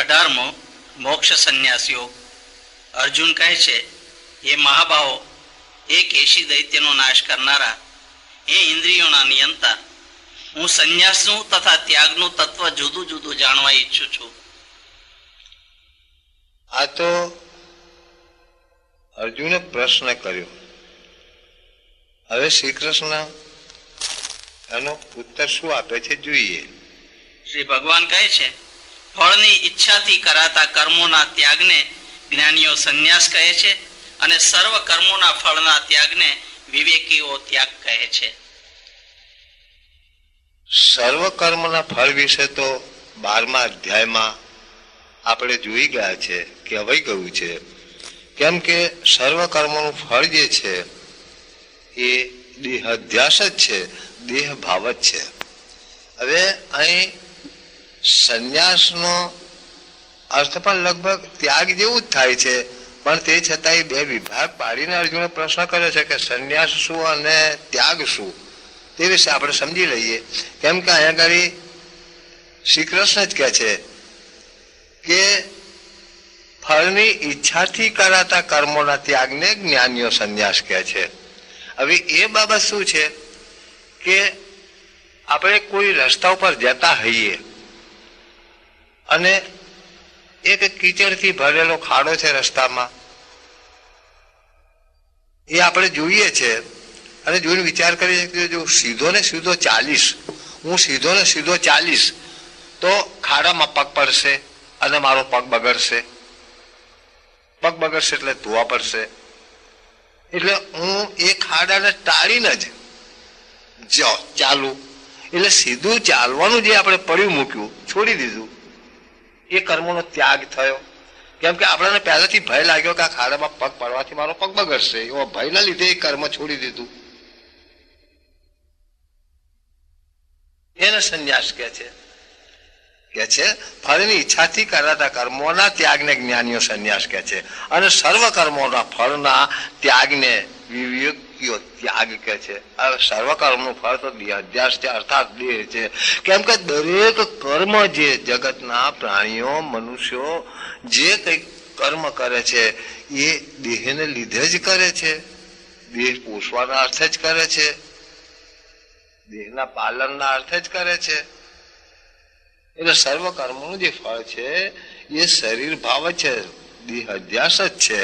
18મો મોક્ષ સંન્યાસ યોગ. અર્જુન કહે છે, એ મહાભાવો, એ કેશી દૈત્યનો નાશ કરનારા, એ ઇન્દ્રિયોના નિયંતા, હું સંન્યાસનું તથા ત્યાગનું તત્વ જુદું જુદું જાણવા ઈચ્છું છું. આ તો અર્જુને પ્રશ્ન કર્યો. હવે શ્રી કૃષ્ણ એનો ઉત્તર શું આપે છે જોઈએ. શ્રી ભગવાન કહે છે, ફળની ઈચ્છાથી કરાતા કર્મોના ત્યાગને જ્ઞાનીઓ સંન્યાસ કહે છે અને સર્વ કર્મોના ફળના ત્યાગને વિવેકીઓ ત્યાગ કહે છે. સર્વ કર્મના ફળ વિશે તો 12મા અધ્યાયમાં આપણે જોઈ ગયા છે, કહેવાઈ ગયું છે. કેમ કે સર્વ કર્મોનું ફળ જે છે એ દેહાધ્યાસ જ છે, દેહ ભાવ જ છે. હવે અહીં સંન્યાસનો અર્થ પણ લગભગ ત્યાગ જેવું જ થાય છે, પણ તે છતાંય બે વિભાગ પાડીને અર્જુને પ્રશ્ન કર્યો છે કે સંન્યાસ શું અને ત્યાગ શું, તે વિશે આપણે સમજી લઈએ. કેમ કે અહીંયા આગળ શ્રી કૃષ્ણ જ કહે છે કે ફળની ઈચ્છાથી કરાતા કર્મોના ત્યાગને જ્ઞાનીઓ સંન્યાસ કહે છે. હવે એ બાબત શું છે કે આપણે કોઈ રસ્તા ઉપર જતા હોઈએ અને એક કીચડથી ભરેલો ખાડો છે રસ્તામાં, એ આપણે જોઈએ છે અને જોઈને વિચાર કરીએ કે જો સીધો ને સીધો ચાલીશ, હું સીધો ને સીધો ચાલીશ તો ખાડામાં પગ પડશે અને મારો પગ બગડશે. પગ બગડશે એટલે ધોવા પડશે. એટલે હું એ ખાડાને ટાળીને જ ચાલુ, એટલે સીધું ચાલવાનું જે આપણે પડ્યું મૂક્યું, છોડી દીધું, એ કર્મોનો ત્યાગ થયો. કેમ કે આપણને પહેલાથી ભય લાગ્યો કે આ ખાડામાં પગ પડવાથી મારો પગ બગડશે, એવો ભયના લીધે એ કર્મ છોડી દીધું. એને સંન્યાસ કહે છે ફળની ઈચ્છાથી કરાતા કર્મોના ત્યાગને જ્ઞાનીઓ સંન્યાસ કહે છે અને સર્વ કર્મોના ફળના ત્યાગને વિવેકીઓ ત્યાગ કહે છે. હવે સર્વ કર્મનું ફળ તો દેહાધ્યાસ છે, અર્થાત દેહ છે. કેમ કે દરેક કર્મ જે જગતના પ્રાણીઓ મનુષ્યો જે કંઈક કર્મ કરે છે એ દેહને લીધે જ કરે છે, દેહ પોષવાના અર્થે જ કરે છે, દેહના પાલનના અર્થે જ કરે છે. એટલે સર્વ કર્મનું જે ફળ છે એ શરીર ભાવ છે, દેહ અધ્યાસ જ છે.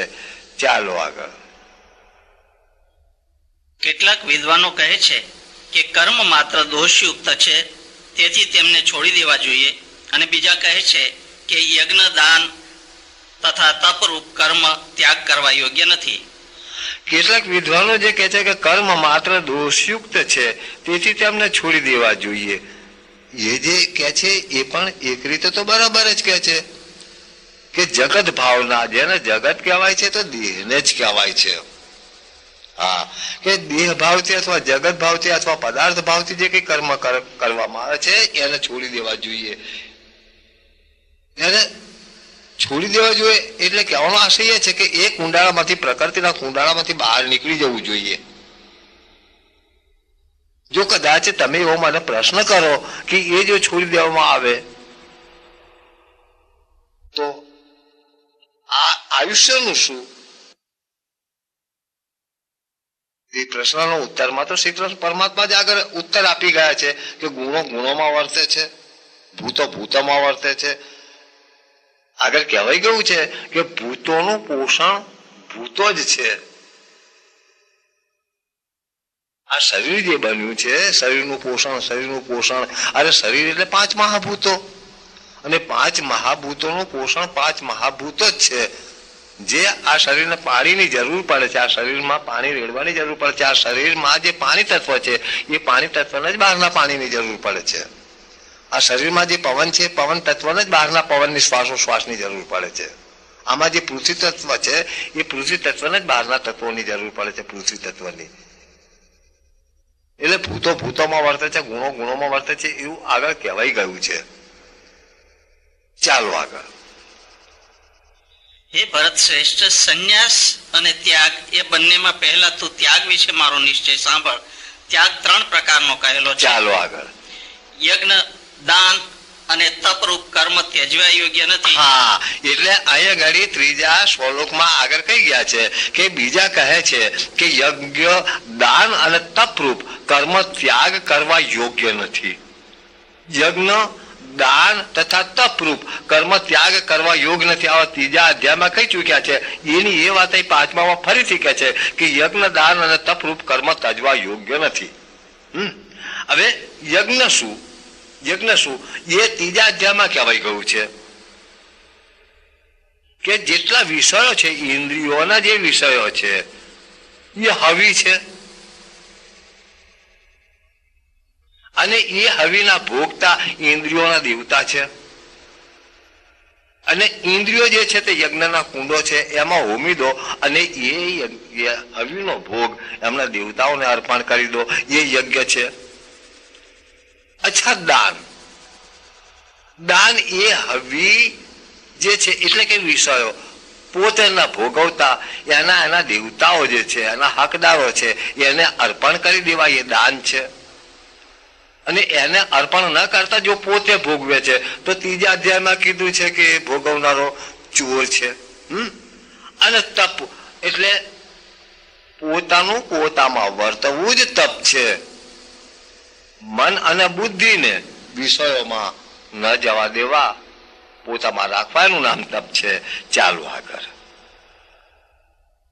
ચાલો આગળ. કેટલાક વિદ્વાનો કહે છે કે કર્મ માત્ર દોષયુક્ત છે, તેથી તેમને છોડી દેવા જોઈએ, અને બીજા કહે છે કે યજ્ઞ, દાન તથા તપરૂપ કર્મ ત્યાગ કરવા યોગ્ય નથી. કેટલાક વિદ્વાનો જે કહે છે કે કર્મ માત્ર દોષયુક્ત છે, તેથી તેમને છોડી દેવા જોઈએ, એ જે કહે છે એ પણ એક રીતે તો બરાબર જ કહે છે કે જગત ભાવના, જેને જગત કહેવાય છે તો દેહને જ કહેવાય છે. હા, કે દેહ ભાવથી અથવા જગત ભાવથી અથવા પદાર્થ ભાવથી જે કઈ કર્મ કરવામાં આવે છે એને છોડી દેવા જોઈએ. એને છોડી દેવા જોઈએ એટલે કહેવાનો આશય એ છે કે એ કુંડાળામાંથી, પ્રકૃતિના કુંડાળામાંથી બહાર નીકળી જવું જોઈએ. જો કદાચ તમે એવો મને પ્રશ્ન કરો કે એ જો છોડી દેવામાં આવે તો આ આયુષ્યનું શું, એ પ્રશ્નનો ઉત્તરમાં તો શ્રી કૃષ્ણ પરમાત્મા જ આગળ ઉત્તર આપી ગયા છે કે ગુણો ગુણોમાં વર્તે છે, ભૂતો ભૂતોમાં વર્તે છે. આગળ કહેવાય ગયું છે કે ભૂતોનું પોષણ ભૂતો જ છે. આ શરીર જે બન્યું છે, શરીરનું પોષણ, અરે શરીર એટલે 5 મહાભૂતો, અને 5 મહાભૂતોનું પોષણ 5 મહાભૂતો જ છે. જે આ શરીરને પાણીની જરૂર પડે છે, આ શરીરમાં પાણી રેડવાની જરૂર પડે છે, આ શરીરમાં જે પાણી તત્વ છે એ પાણી તત્વને જ બહારના પાણીની જરૂર પડે છે. આ શરીરમાં જે પવન છે, પવન તત્વને જ બહારના પવનની શ્વાસોશ્વાસની જરૂર પડે છે. આમાં જે પૃથ્વી તત્વ છે એ પૃથ્વી તત્વને જ બહારના તત્વોની જરૂર પડે છે, પૃથ્વી તત્વની. એટલે ભૂતો ભૂતોમાં વર્તે છે, ગુણો ગુણોમાં વર્તે છે, એવું આગળ કહેવાય ગયું છે. ચાલો આગળ. હે ભરત શ્રેષ્ઠ, સંન્યાસ અને ત્યાગ એ બંનેમાં પહેલા તું ત્યાગ વિશે મારો નિશ્ચય સાંભળ. ત્યાગ 3 પ્રકારનો કહેલો છે. ચાલો આગળ. યજ્ઞ, દાન અને તપરૂપ કર્મ ત્યજવા યોગ્ય નથી. હા, એટલે અહીંયા ઘડી ત્રીજા શ્લોકમાં આગળ કહી ગયા છે કે બીજા કહે છે કે યજ્ઞ, દાન અને તપરૂપ કર્મ ત્યાગ કરવા યોગ્ય નથી. યજ્ઞ, દાન તથા તપરૂપ કર્મ ત્યાગ કરવા યોગ્ય નથી. આવા ત્રીજા અધ્યાયમાં કહી ચૂક્યા છે. એની એ વાત પાંચમામાં ફરીથી કહે છે કે યજ્ઞ, દાન અને તપરૂપ કર્મ ત્યજવા યોગ્ય નથી. હવે યજ્ઞ શું? યજ્ઞ શું એ ત્રીજા અધ્યાયમાં કહેવાય ગયું છે કે જેટલા વિષયો છે, ઇન્દ્રિયોના જે વિષયો છે એ હવી છે, અને એ હવીના ભોગતા ઇન્દ્રિયોના દેવતા છે. અને ઇન્દ્રિયો જે છે તે યજ્ઞના કુંડો છે, એમાં હોમી દો અને એ હવીનો ભોગ એમના દેવતાઓને અર્પણ કરી દો. એ યજ્ઞ છે. અચ્છા, દાન. દાન એ હવી જે છે એટલે કે વિષયો પોતે ભોગવતા એના દેવતાઓ જે છે, એના હકદારો છે, એને અર્પણ કરી દેવા એ દાન છે. અને એને અર્પણ ન કરતા જો પોતે ભોગવે છે તો ત્રીજા અધ્યાયમાં કીધું છે કે એ ભોગવનારો ચોર છે. અને તપ એટલે પોતાનું પોતામાં વર્તવું જ તપ છે. મન અને બુદ્ધિને વિષયોમાં ન જવા દેવા, પોતામાં રાખવાનું નામ તપ છે. ચાલો આગળ.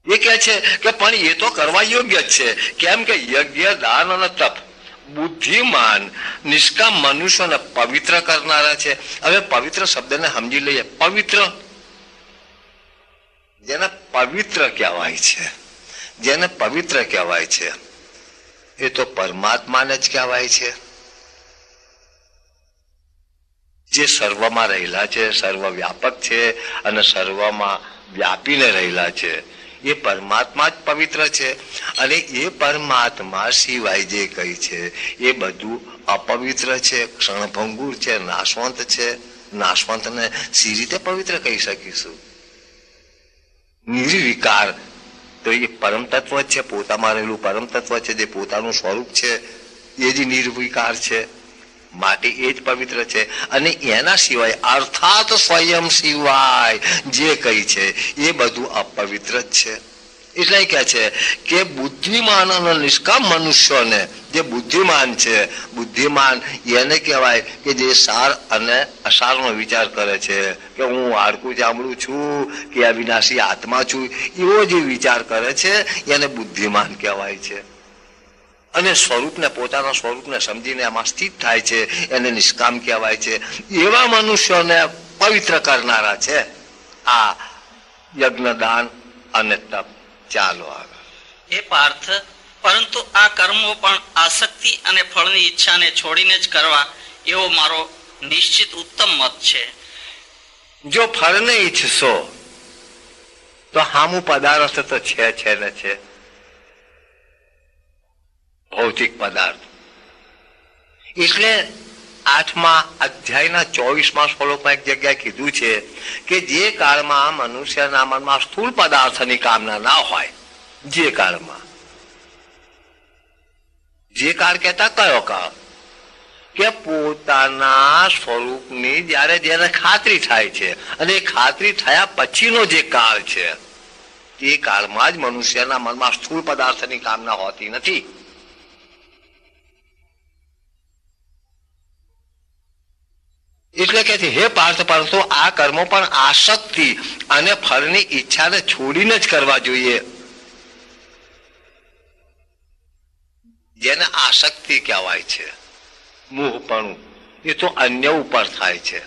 એ કહે છે કે પણ એ તો કરવા યોગ્ય જ છે. કેમ કે યજ્ઞ, દાન અને તપ બુદ્ધિમાન નિષ્કામ મનુષ્યોને પવિત્ર કરનારા છે. હવે પવિત્ર શબ્દને સમજી લઈએ. પવિત્ર, જેને પવિત્ર કહેવાય છે, જેને પવિત્ર કહેવાય છે એ તો પરમાત્માને જ કહેવાય છે, જે સર્વમાં રહેલા છે, સર્વવ્યાપક છે અને સર્વમાં વ્યાપીને રહેલા છે. એ પરમાત્મા જ પવિત્ર છે. અને એ પરમાત્મા સિવાય જે કઈ છે એ બધું અપવિત્ર છે, ક્ષણભંગુર છે, નાશવંત છે. નાશવંતને સી રીતે પવિત્ર કહી શકીશું? નિર્વિકાર તો એ પરમ તત્વ જ છે, પોતામાં રહેલું પરમ તત્વ છે, જે પોતાનું સ્વરૂપ છે એ જ નિર્વિકાર છે. માટે એ જ પવિત્ર છે. અને એના સિવાય અર્થાત સ્વયં સિવાય જે કઈ છે એ બધું અપવિત્ર જ છે. એટલે કહે છે કે બુદ્ધિમાન અને નિષ્કામ મનુષ્યોને, જે બુદ્ધિમાન છે, બુદ્ધિમાન એને કહેવાય કે જે સાર અને અસારનો વિચાર કરે છે કે હું હાડકું ચામડું છું કે અવિનાશી આત્મા છું, એવો જે વિચાર કરે છે એને બુદ્ધિમાન કહેવાય છે. અને સ્વરૂપને, પોતાના સ્વરૂપને સમજીને એમાં સ્થિત થાય છે એને નિષ્કામ કહેવાય છે. એવા મનુષ્યોને પવિત્ર કરનારા છે આ યજ્ઞ, દાન અને તપ. ચાલો આગળ. એ પાર્થ, પરંતુ આ કર્મો પણ આસક્તિ અને ફળની ઈચ્છાને છોડીને જ કરવા એવો મારો નિશ્ચિત ઉત્તમ મત છે. જો ફળને ઈચ્છશો તો હામું પદાર્થ તો છે ને છે, ભૌતિક પદાર્થ. એટલે 8મા અધ્યાયના 24મા શ્લોકમાં એક જગ્યાએ કીધું છે કે જે કાળમાં મનુષ્યના મનમાં સ્થૂળ પદાર્થની કામના ના હોય, જે કાળમાં, જે કાળ કહેતા કયો કાળ? કે પોતાના સ્વરૂપની જ્યારે જેને ખાતરી થાય છે, અને એ ખાતરી થયા પછીનો જે કાળ છે તે કાળમાં જ મનુષ્યના મનમાં સ્થૂળ પદાર્થની કામના હોતી નથી. એટલે કે હે પાર્થ, પરંતુ આ કર્મો પણ આસક્તિ અને ફળની ઈચ્છાને છોડીને જ કરવા જોઈએ. જેને આસક્તિ કહેવાય છે, મોહપણું, એ તો અન્ય ઉપર થાય છે.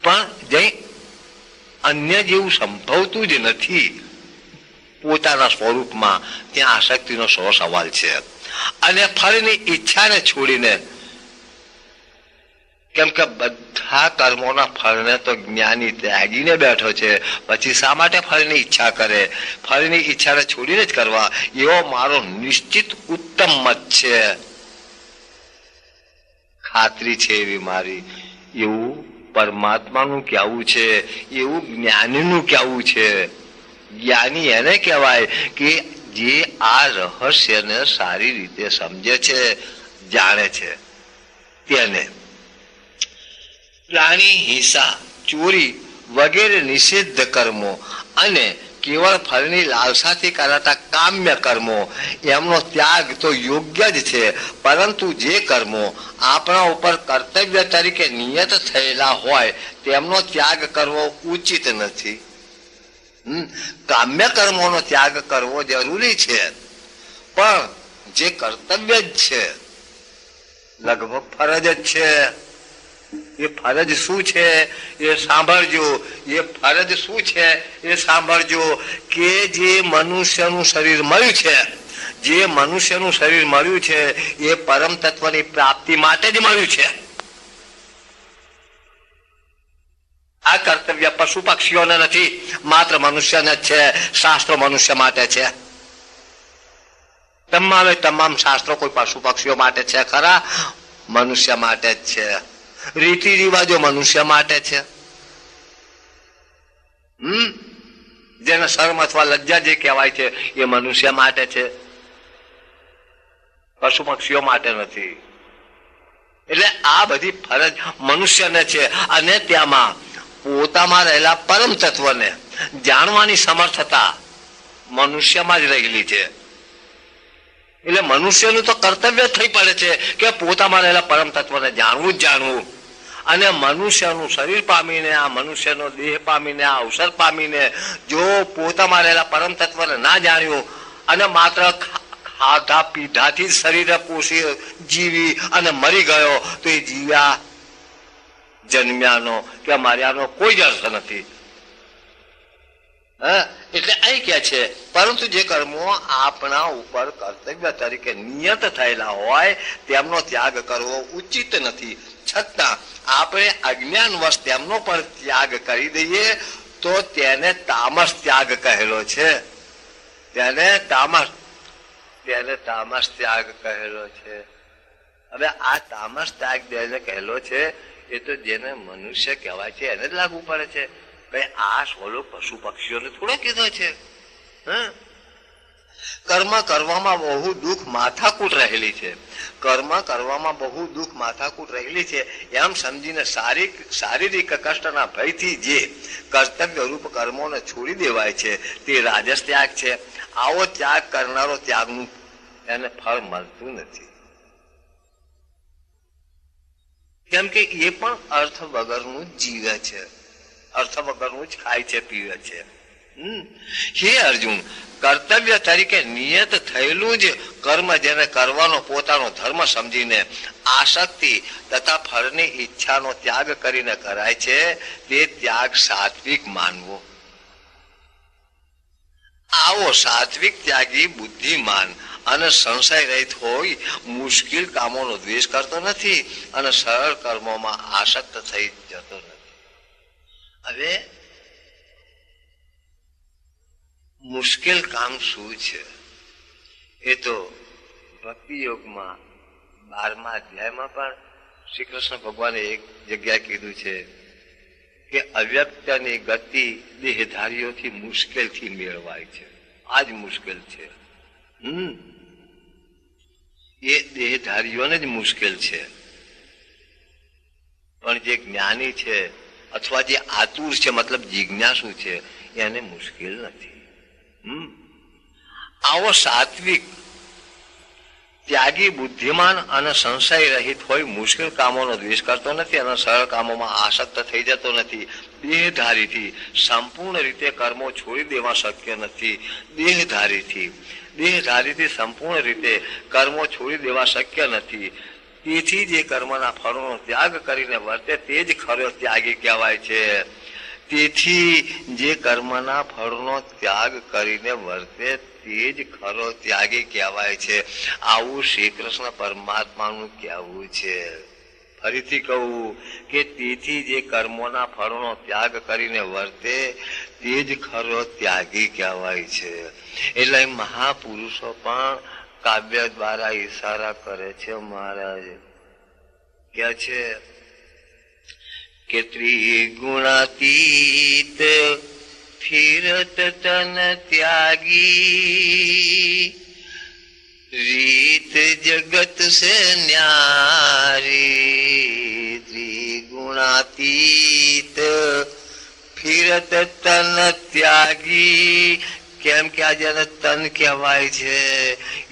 પણ જે અન્ય જેવું સંભવતું જ નથી પોતાના સ્વરૂપમાં, ત્યાં આસક્તિનો શો સવાલ છે. અને ફળની ઈચ્છાને છોડીને, કેમ કે બધા કર્મોના ફળને તો જ્ઞાની ત્યાગીને બેઠો છે, પછી શા માટે ફળની ઈચ્છા કરે? ફળની ઈચ્છાને છોડીને જ કરવા એવો મારો નિશ્ચિત ઉત્તમ મત છે. ખાતરી છે એવી મારી. એવું પરમાત્માનું કહેવું છે, એવું જ્ઞાનીનું કહેવું છે. જ્ઞાની એને કહેવાય કે જે આ રહસ્યને સારી રીતે સમજે છે, જાણે છે. તેને પ્રાણી હિંસા, ચોરી વગેરે નિષિદ્ધ કર્મો અને કેવળ ફળની લાલસાથી કરાતા કામ્ય કર્મો એમનો ત્યાગ તો યોગ્ય જ છે, પરંતુ જે કર્મો આપણા ઉપર કર્તવ્ય તરીકે નિયત થયેલા હોય તેમનો ત્યાગ કરવો ઉચિત નથી. કામ્ય કર્મોનો ત્યાગ કરવો જરૂરી છે, પણ જે કર્તવ્ય જ છે, લગભગ ફરજ જ છે, એ ફરજ શું છે એ સાંભળજો. એ ફરજ શું છે એ સાંભળજો કે જે મનુષ્યનું શરીર મળ્યું છે, જે મનુષ્યનું શરીર મળ્યું છે એ પરમ તત્વની પ્રાપ્તિ માટે જ મળ્યું છે. આ કર્તવ્ય પશુ પક્ષીઓને નથી, માત્ર મનુષ્યને જ છે. શાસ્ત્રો મનુષ્ય માટે છે. તમામે તમામ શાસ્ત્રો કોઈ પશુ પક્ષીઓ માટે છે ખરા? મનુષ્ય માટે જ છે. રીતિ રિવાજો મનુષ્ય માટે છે. જેને શર્મ અથવા લજ્જા જે કહેવાય છે એ મનુષ્ય માટે છે, પશુ પક્ષીઓ માટે નથી. એટલે આ બધી ફરજ મનુષ્યને છે, અને તેમાં પોતામાં રહેલા પરમ તત્વને જાણવાની સમર્થતા મનુષ્યમાં જ રહેલી છે. એટલે મનુષ્યનું તો કર્તવ્ય થઈ પડે છે કે પોતામાં રહેલા પરમ તત્વને જાણવું જ જાણવું. અને મનુષ્યનું શરીર પામીને, આ મનુષ્યનો દેહ પામીને, આ અવસર પામીને જો પોતામાં રહેલા પરમ તત્વને ના જાણ્યું અને માત્ર ખાધા પીધાથી જ શરીર પોષી જીવી અને મરી ગયો તો એ જીવ્યા જન્મ્યાનો કે મર્યાનો કોઈ જ અર્થ નથી. એટલે અહીં કે છે પરંતુ જે કર્મો આપણા ઉપર કર્તવ્ય તરીકે નિયત થયેલા હોય તેમનો ત્યાગ કરવો ઉચિત નથી. છતાં આપણે અજ્ઞાનવશ તેમનો પણ ત્યાગ કરી દઈએ તો તેને તામસ ત્યાગ કહેલો છે. તેને તામસ ત્યાગ કહેલો છે. હવે આ તામસ ત્યાગ જેને કહેલો છે એ તો જેને મનુષ્ય કહેવાય છે એને જ લાગુ પડે છે. ભાઈ આ સોલો પશુ પક્ષીઓને થોડો કીધો છે. કર્મ કરવામાં બહુ દુઃખ માથાકૂટ રહેલી છે. કર્મ કરવામાં બહુ દુઃખ માથાકૂટ રહેલી છે એમ સમજીને શારીરિક કષ્ટના ભયથી જે કર્તવ્ય રૂપ કર્મોને છોડી દેવાય છે તે રાજસ ત્યાગ છે. આવો ત્યાગ કરનારો ત્યાગનું એને ફળ મળતું નથી, કેમ કે એ પણ અર્થ વગરનું જીવે છે, અર્થ વગરનું જ ખાય છે, પીવે છે. હે અર્જુન, કર્તવ્ય તરીકે નિયત થયેલું જ કર્મ જેને કરવાનો પોતાનો ધર્મ સમજીને આસક્તિ તથા ફળની ઈચ્છાનો ત્યાગ કરીને કરાય છે તે ત્યાગ સાત્વિક માનવો. આવો સાત્વિક ત્યાગી બુદ્ધિમાન અને સંશય રહિત હોય, મુશ્કેલ કામોનો દ્વેષ કરતો નથી અને સરળ કર્મોમાં આસક્ત થઈ જતો નથી. હવે મુશ્કેલ કામ શું છે એ તો ભક્તિ યોગમાં 12મા અધ્યાયમાં પણ શ્રી કૃષ્ણ ભગવાને એક જગ્યાએ કીધું છે કે અવ્યક્તની ગતિ દેહધારીઓથી મુશ્કેલથી મેળવાય છે. આ જ મુશ્કેલ છે. એ દેહધારીઓને જ મુશ્કેલ છે, પણ જે જ્ઞાની છે અથવા જે આતુર છે મતલબ જિજ્ઞાસુ છે એને મુશ્કેલ નથી. આવો સાત્વિક ત્યાગી બુદ્ધિમાન અને સંશય રહિત હોય, મુશ્કેલ કામોનો દ્વેષ કરતો નથી અને સરળ કામોમાં આસક્ત થઈ જતો નથી. દેહધારીથી સંપૂર્ણ રીતે કર્મો છોડી દેવા શક્ય નથી. દેહધારીથી સંપૂર્ણ રીતે કર્મો છોડી દેવા શક્ય નથી. તેથી જે કર્મના ફળોનો ત્યાગ કરીને વર્તે તે જ ખરો ત્યાગી કહેવાય છે. તેથી જે કર્મના ફળનો ત્યાગ કરીને વર્તે તે જ ખરો ત્યાગી કહેવાય છે. આવું શ્રી કૃષ્ણ પરમાત્માનું કહેવું છે. ફરીથી કહું કે તેથી જે કર્મોના ફળનો ત્યાગ કરીને વર્તે તે જ ખરો ત્યાગી કહેવાય છે. એટલે મહાપુરુષો પણ કાવ્ય દ્વારા ઈશારા કરે છે. મહારાજ કે છે કે ત્રિગુણાતીત ફિરત તન ત્યાગી રીત જગત સે ન્યારી ત્રિગુણાતીત ફિરત તન ત્યાગી. કેમ કે આ જેને તન કહેવાય છે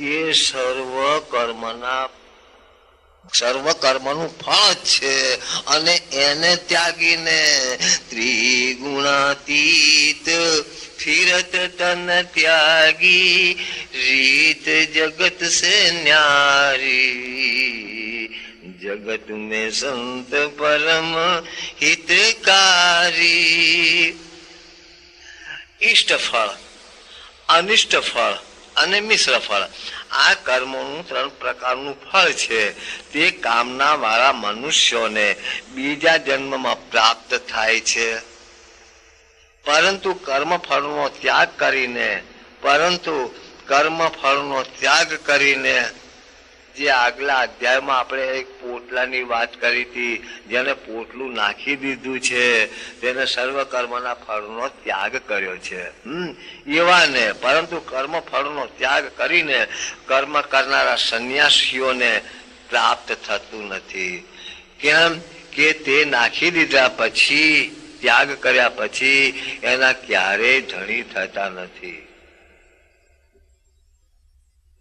એ સર્વ કર્મનું ફળ છે અને એને ત્યાગીને ત્રિગુણાતીત ફિરત તન ત્યાગી રીત જગત સે ન્યારી જગત में संत परम हितकारी. ઈષ્ટ ફળ, અનિષ્ટ ફળ અને મિશ્ર ફળ આ કર્મોનું 3 પ્રકારનું ફળ છે. તે કામના વાળા મનુષ્યોને બીજા જન્મમાં પ્રાપ્ત થાય છે. પરંતુ કર્મફળનો ત્યાગ કરીને જે આગલા અધ્યાયમાં આપણે એક પોટલાની વાત કરી હતી, જેને પોટલું નાખી દીધું છે તેને સર્વ કર્મના ફળનો ત્યાગ કર્યો છે. એવાને પરંતુ કર્મ ફળનો ત્યાગ કરીને કર્મ કરનારા સંન્યાસીઓને પ્રાપ્ત થતું નથી. કેમ કે તે નાખી દીધા પછી, ત્યાગ કર્યા પછી એના ક્યારેય ધણી થતા નથી.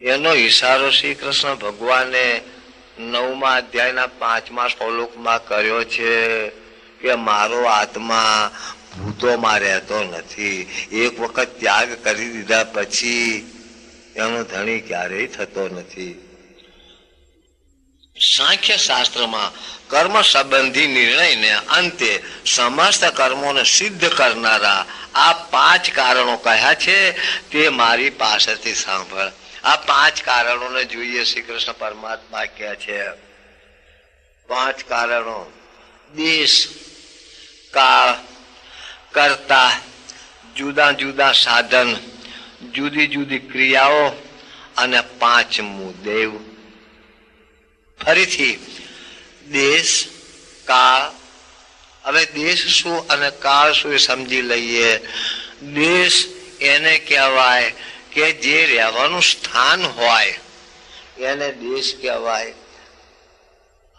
એનો ઈશારો શ્રી કૃષ્ણ ભગવાને 9મા અધ્યાયના 5મા શ્લોકમાં કર્યો છે કે મારો આત્મા ભૂતોમાં રહેતો નથી. એક વખત ત્યાગ કરી દીધા પછી એનો ધણી ક્યારેય થતો નથી. સાંખ્ય શાસ્ત્રમાં કર્મ સંબંધી નિર્ણયને અંતે સમસ્ત કર્મોને સિદ્ધ કરનારા આ 5 કારણો કહ્યા છે તે મારી પાસેથી સાંભળ. આ 5 કારણોને જોઈએ. શ્રી કૃષ્ણ પરમાત્મા કહે છે 5 કારણો: દેશ, કાળ, કર્તા, જુદા જુદા સાધન, જુદી જુદી ક્રિયાઓ અને 5મું દેવ. ફરીથી દેશ, કાળ. હવે દેશ શું અને કાળ શું એ સમજી લઈએ. દેશ એને કહેવાય કે જે રહેવાનું સ્થાન હોય એને દેશ કહેવાય.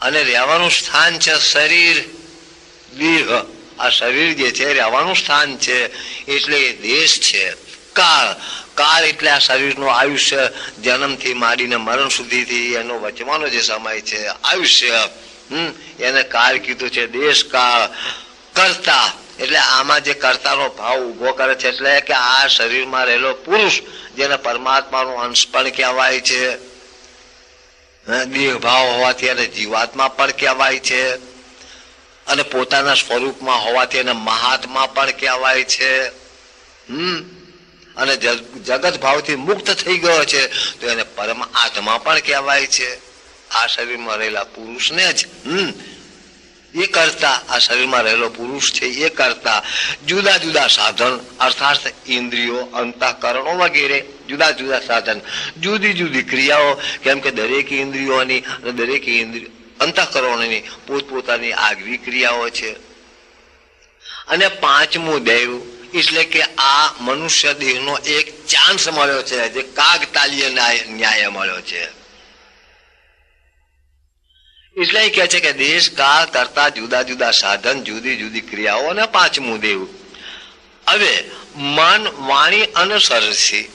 અને રહેવાનું સ્થાન છે શરીર, દેહ. આ શરીર જે છે રહેવાનું સ્થાન છે એટલે એ દેશ છે. કાળ, કાળ એટલે આ શરીરનું આયુષ્ય, જન્મથી માંડીને મરણ સુધીથી એનો વચવાનો જે સમય છે આયુષ્ય, એને કાળ કીધું છે, દેશ કાળ. કર્તા એટલે આમાં જે કર્તાનો ભાવ ઉભો કરે છે એટલે કે આ શરીરમાં રહેલો પુરુષ જેને પરમાત્માનો અંશ પણ કહેવાય છે. દેહ ભાવ હોવાથી એને જીવાત્મા પણ કહેવાય છે અને પોતાના સ્વરૂપમાં હોવાથી એને મહાત્મા પણ કહેવાય છે. અને જગત ભાવથી મુક્ત થઈ ગયો છે તો એને પરમ આત્મા પણ કહેવાય છે. આ શરીરમાં રહેલા પુરુષને જ એ કરતા, આ શરીરમાં રહેલો પુરુષ છે એ કરતા. જુદા જુદા સાધન અર્થાત ઇન્દ્રિયો, અંતઃકરણો વગેરે જુદા જુદા સાધન, જુદી જુદી ક્રિયાઓ. કેમ કે દરેક ઇન્દ્રિયોની અને દરેક અંતઃકરણોની પોતપોતાની આગવી ક્રિયાઓ છે. અને 5મું દેવ એટલે કે આ મનુષ્ય દેહનો એક ચાન્સ મળ્યો છે, જે કાગતાલીય ન્યાય મળ્યો છે. એટલે એ કહે છે કે દેશ, કાળ, કરતા, જુદા જુદા સાધન, જુદી જુદી ક્રિયાઓ અને 5મું દેવ. હવે મન, વાણી અને શરીરથી,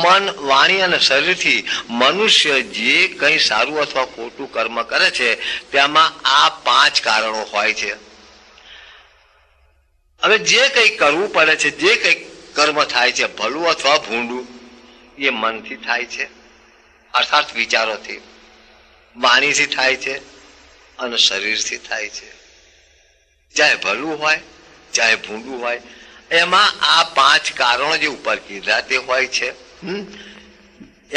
મન, વાણી અને શરીરથી મનુષ્ય જે કંઈ સારું અથવા ખોટું કર્મ કરે છે તેમાં આ 5 કારણો હોય છે. હવે જે કંઈ કરવું પડે છે, જે કંઈ કર્મ થાય છે, ભલું અથવા ભૂંડું, એ મનથી થાય છે અર્થાત વિચારોથી, વાણીથી થાય છે અને શરીરથી થાય છે. ચાહે ભલું હોય ચાહે ભૂંડું હોય, એમાં આ 5 કારણો જે ઉપર કીધા તે હોય છે.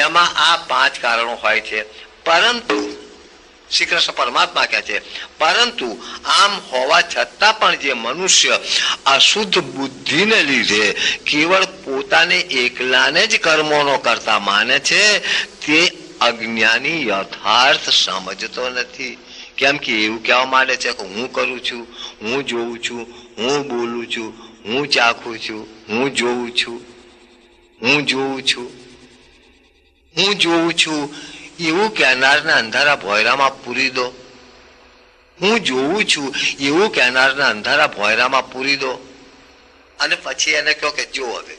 એમાં આ 5 કારણો હોય છે. પરંતુ શ્રી કૃષ્ણ પરમાત્મા કહે છે પરંતુ આમ હોવા છતાં પણ જે મનુષ્ય અશુદ્ધ બુદ્ધિને લીધે કેવળ પોતાને એકલાને જ કર્મોનો કરતા માને છે તે અજ્ઞાની યથાર્થ સમજતો નથી. કેમ કે એવું કહેવા માંડે છે કે હું કરું છું, હું જોઉં છું, હું બોલું છું, હું ચાખું છું, હું જોઉં છું, હું જોઉં છું. હું જોઉં છું એવું કહેનારના અંધારા ભોયરામાં પૂરી દો. હું જોઉં છું એવું કહેનારના અંધારા ભોયરામાં પૂરી દો. અને પછી એને કહો કે જો હવે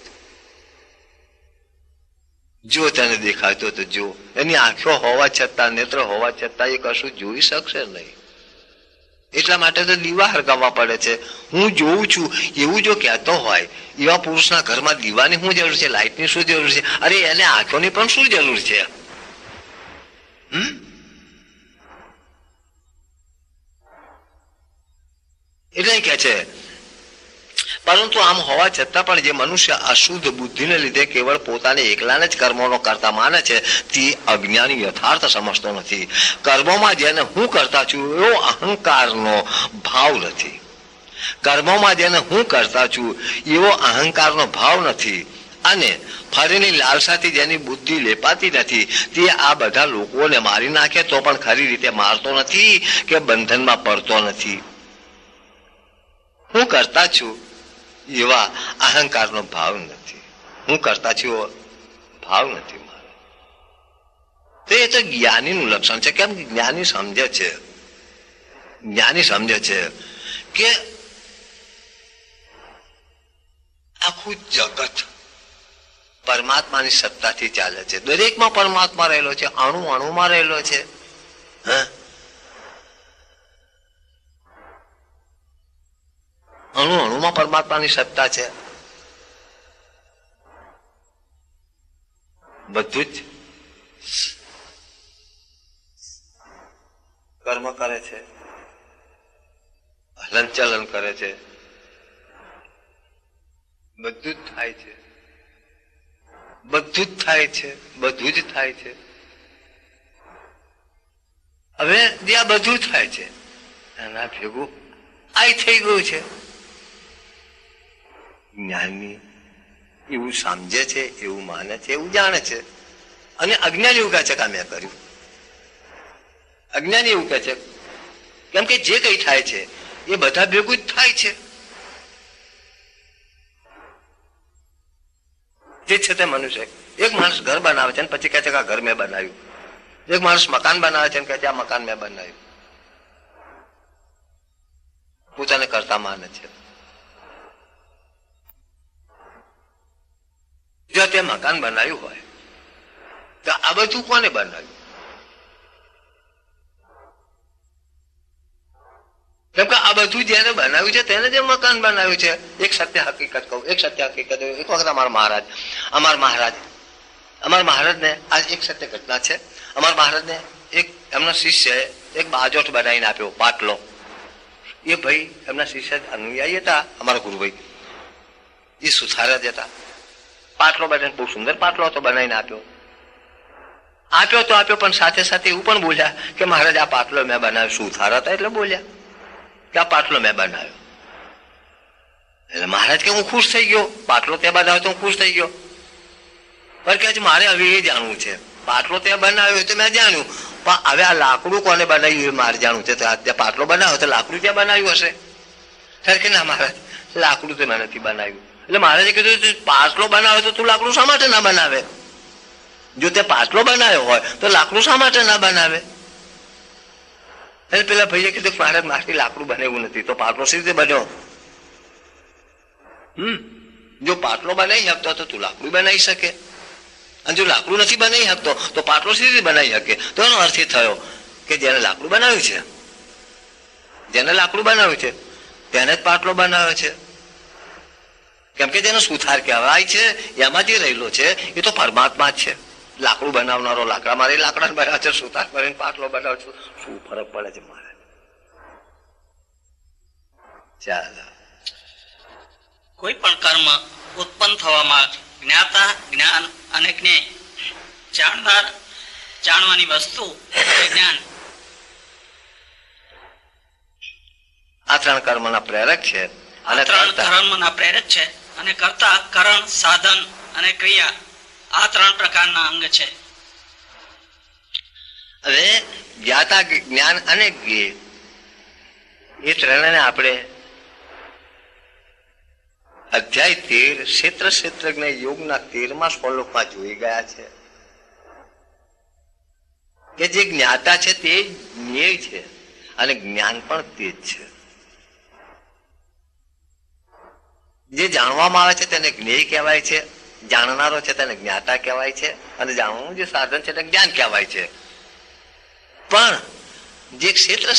જો તને દેખાતો તો જો. એની આંખો હોવા છતાં, નેત્ર હોવા છતાં એ કશું જોઈ શકશે નહીં. એટલા માટે તો દીવા હરગાવવા પડે છે. હું જોઉં છું એવું જો કહેતો હોય, એવા પુરુષના ઘરમાં દીવાની શું જરૂર છે? લાઇટની શું જરૂર છે? અરે એને આંખોની પણ શું જરૂર છે? એટલે કે છે, પરંતુ આમ હોવા છતાં પણ જે મનુષ્ય અશુદ્ધ બુદ્ધિને લીધે કેવળ પોતાને એકલાને જ કર્મોનો કરતા માને છે તે અજ્ઞાની યથાર્થ સમજતો નથી. કર્મોમાં જેને હું કરતા છું એવો અહંકારનો ભાવ નથી. કર્મોમાં જેને હું કરતા છું એવો અહંકારનો ભાવ નથી. અને ફળની લાલસાથી જેની બુદ્ધિ લેપાતી નથી તે આ બધા લોકોને મારી નાખે તો પણ ખરી રીતે મારતો નથી કે બંધનમાં પડતો નથી. હું કરતા છું એવા અહંકારનો ભાવ નથી. હું કરતા છું એવો ભાવ નથી મારો. તો એ તો જ્ઞાનીનું લક્ષણ છે. કેમ કે જ્ઞાની સમજે છે, જ્ઞાની સમજે છે કે આખું જગત પરમાત્માની સત્તાથી ચાલે છે. દરેકમાં પરમાત્મા રહેલો છે, અણુ અણુમાં રહેલો છે. અણુ અણુમાં પરમાત્માની સત્તા છે. બધું જ કર્મ કરે છે, હલનચલન કરે છે, બધું જ થાય છે, બધું જ થાય છે, બધું જ થાય છે. હવે જે આ બધું થાય છે એના ભેગું આ થઈ ગયું છે. જ્ઞાની એવું સમજે છે, એવું માને છે, એવું જાણે છે. અને અજ્ઞાની એવું કહે છે કે મેં કર્યું. અજ્ઞાની એવું કહે છે કેમ કે જે કઈ થાય છે એ બધા ભેગું જ થાય છે. જે છે તે મનુષ્ય. એક માણસ ઘર બનાવે છે અને પછી કહે છે કે આ ઘર મેં બનાવ્યું. એક માણસ મકાન બનાવે છે અને કહે છે આ મકાન મેં બનાવ્યું. પોતાને કરતા માને છે. જો તે મકાન બનાવ્યું હોય તો આ બધું કોને બનાવ્યું? કેમ કે આ બધું જેને બનાવ્યું છે તેને જે મકાન બનાવ્યું છે. એક સત્ય હકીકત કહું, એક સત્ય હકીકત. એક વખત અમારા મહારાજને આ એક સત્ય ઘટના છે. અમારા મહારાજને એક એમના શિષ્યએ એક બાજોઠ બનાવીને આપ્યો, પાટલો. એ ભાઈ એમના શિષ્ય અનુયાયી હતા, અમારા ગુરુભાઈ. એ સુથારા જ હતા. પાટલો બનાવીને બહુ સુંદર પાટલો હતો, બનાવીને આપ્યો તો આપ્યો, પણ સાથે સાથે એવું પણ બોલ્યા કે મહારાજ આ પાટલો મેં બનાવ્યો. સુથારા હતા એટલે બોલ્યા કે આ પાટલો મેં બનાવ્યો. એટલે મહારાજ કે હું ખુશ થઈ ગયો. પાટલો ત્યાં બનાવ્યો તો હું ખુશ થઈ ગયો. પણ કે મારે હવે એ જાણવું છે. પાટલો ત્યાં બનાવ્યો તો મેં જાણ્યું, પણ હવે આ લાકડું કોને બનાવ્યું એ મારે જાણવું છે. ત્યાં પાટલો બનાવ્યો તો લાકડું ત્યાં બનાવ્યું હશે. ત્યારે કે ના મહારાજ, લાકડું તો મેં નથી બનાવ્યું. એટલે મહારાજે કીધું પાટલો બનાવ્યો તો તું લાકડું શા માટે ના બનાવે? જો તે પાટલો બનાવ્યો હોય તો લાકડું શા માટે ના બનાવે? એટલે પેલા ભાઈએ કીધું મહારાજ મારી લાકડું બનાવ્યું નથી તો પાટલો સી રીતે બન્યો? જો પાટલો બનાવી શકતો તો તું લાકડું બનાવી શકે, અને જો લાકડું નથી બનાવી શકતો તો પાટલો સી રીતે બનાવી શકે? તો એનો અર્થ એ થયો કે જેને લાકડું બનાવ્યું છે, જેને લાકડું બનાવ્યું છે તેને જ પાટલો બનાવ્યો છે. કેમ કે જેનો સુથાર કહેવાય છે એમાં જે રહેલો છે એ તો પરમાત્મા જ છે. લાકડું બનાવનારો લાકડા મારી લાકડા બનાવે છે, સુથાર કરીને પાટલો બનાવે છે. શું ફરક પડે છે મારે? ચાલો. કોઈ પણ કર્મ ઉત્પન્ન થવામાં જ્ઞાતા, જ્ઞાન અને જ્ઞેય, જાણનાર, જાણવાની વસ્તુ અને જ્ઞાન, આ ત્રણ કર્મના પ્રેરક છે. આ ત્રણ કર્મના પ્રેરક છે. અને કર્તા, કરણ, સાધન અને ક્રિયા આ ત્રણ પ્રકારના અંગ છે. હવે જ્ઞાતા, જ્ઞાન અને જ્ઞેય એ ત્રણને આપણે અધ્યાય 13 ક્ષેત્ર ક્ષેત્રજ્ઞ યોગના 13મા શ્લોકમાં જોઈ ગયા છે. કે જે જ્ઞાતા છે તે જ્ઞેય છે અને જ્ઞાન પણ તે જ છે. જે જાણવામાં આવે છે તેને જ્ઞેય કહેવાય છે, જાણનારો છે તેને જ્ઞાતા કહેવાય છે, અને જાણવાનું જે સાધન છે તેને જ્ઞાન કહેવાય છે. પણ જે ક્ષેત્ર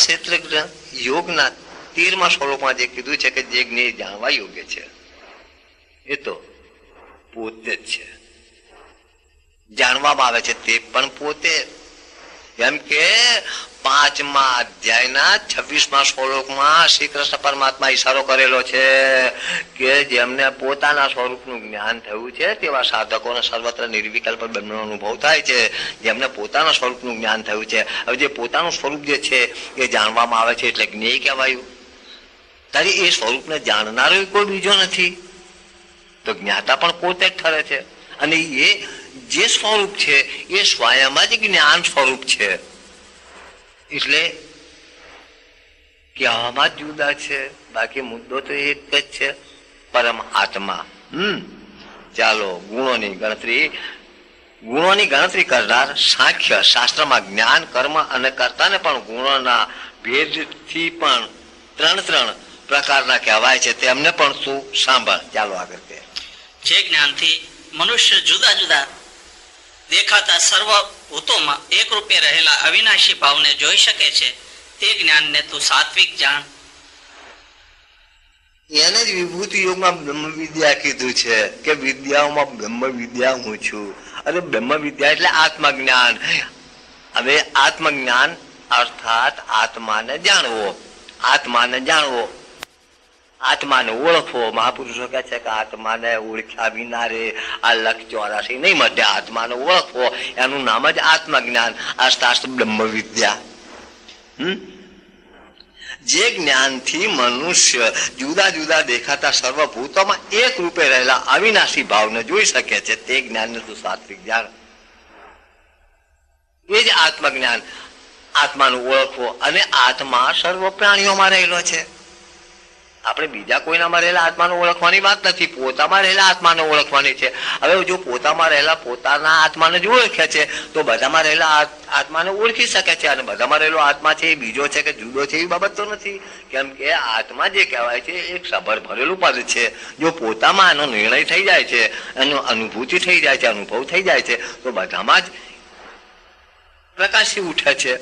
યોગના 13મા શ્લોકમાં જે કીધું છે કે જે જ્ઞેય જાણવા યોગ્ય છે એ તો પોતે જ છે. જાણવામાં આવે છે તે પણ પોતે. એમ કે 5મા અધ્યાયના 26મા શ્લોકમાં શ્રી કૃષ્ણ પરમાત્મા ઈશારો કરેલો છે કે જેમને પોતાના સ્વરૂપનું જ્ઞાન થયું છે તેવા સાધકોને સર્વત્ર નિર્વિકલ્પ બ્રહ્મનો અનુભવ થાય છે. જેમને પોતાના સ્વરૂપનું જ્ઞાન થયું છે, હવે જે પોતાનું સ્વરૂપ જે છે એ જાણવામાં આવે છે એટલે જ્ઞેય કહેવાયું. તારી એ સ્વરૂપને જાણનારો કોઈ બીજો નથી, તો જ્ઞાતા પણ પોતે જ ઠરે છે. અને એ જે સ્વરૂપ છે એ સ્વયં જ જ્ઞાન સ્વરૂપ છે. એટલે કહેવામાં જ જુદા છે, બાકી મુદ્દો તો એક જ છે, પરમ આત્મા. ચાલો, ગુણોની ગણતરી કરનાર સાંખ્ય શાસ્ત્રમાં જ્ઞાન, કર્મ અને કર્તાને પણ ગુણોના ભેદથી પણ 3 પ્રકારના કહેવાય છે. તેમને પણ તું સાંભળ. ચાલો આગળ કે જે જ્ઞાનથી મનુષ્ય જુદા જુદા દેખાતા સર્વ ભૂતોમાં એક રૂપે રહેલા અવિનાશી ભાવને જોઈ શકે છે તે જ્ઞાનને તું સાત્વિક જાણ. એને જ વિભૂતિ યોગમાં બ્રહ્મ વિદ્યા કીધું છે કે વિદ્યાઓમાં બ્રહ્મ વિદ્યા હું છું. અને બ્રહ્મ વિદ્યા એટલે આત્મજ્ઞાન. હવે આત્મજ્ઞાન અર્થાત આત્માને જાણવો, આત્માને ઓળખવો. મહાપુરુષો કહે છે કે આત્માને ઓળખ્યા વિના રે આ લખ 84 નહીં મટે. આત્માને ઓળખવો એનું નામ જ આત્મજ્ઞાન, અર્થાત બ્રહ્મ વિદ્યા. જે જ્ઞાનથી મનુષ્ય જુદા જુદા દેખાતા સર્વભૂતોમાં એક રૂપે રહેલા અવિનાશી ભાવને જોઈ શકે છે તે જ્ઞાનને તું સાત્વિક જાણ. એ જ આત્મજ્ઞાન. આત્માને ઓળખવો. અને આત્મા સર્વ પ્રાણીઓમાં રહેલો છે. આપણે બીજા કોઈનામાં રહેલા આત્માને ઓળખવાની વાત નથી, પોતામાં રહેલા આત્માને ઓળખવાની છે. હવે જો પોતામાં રહેલા પોતાના આત્માને જ ઓળખે છે તો બધામાં રહેલા આત્માને ઓળખી શકે છે. અને બધામાં રહેલો આત્મા છે એ બીજો છે કે જુદો છે એવી બાબત તો નથી. કેમ કે આત્મા જે કહેવાય છે એક સભર ભરેલું પદ છે. જો પોતામાં આનો નિર્ણય થઈ જાય છે, એનો અનુભૂતિ થઈ જાય છે, અનુભવ થઈ જાય છે તો બધામાં જ પ્રકાશી ઉઠે છે.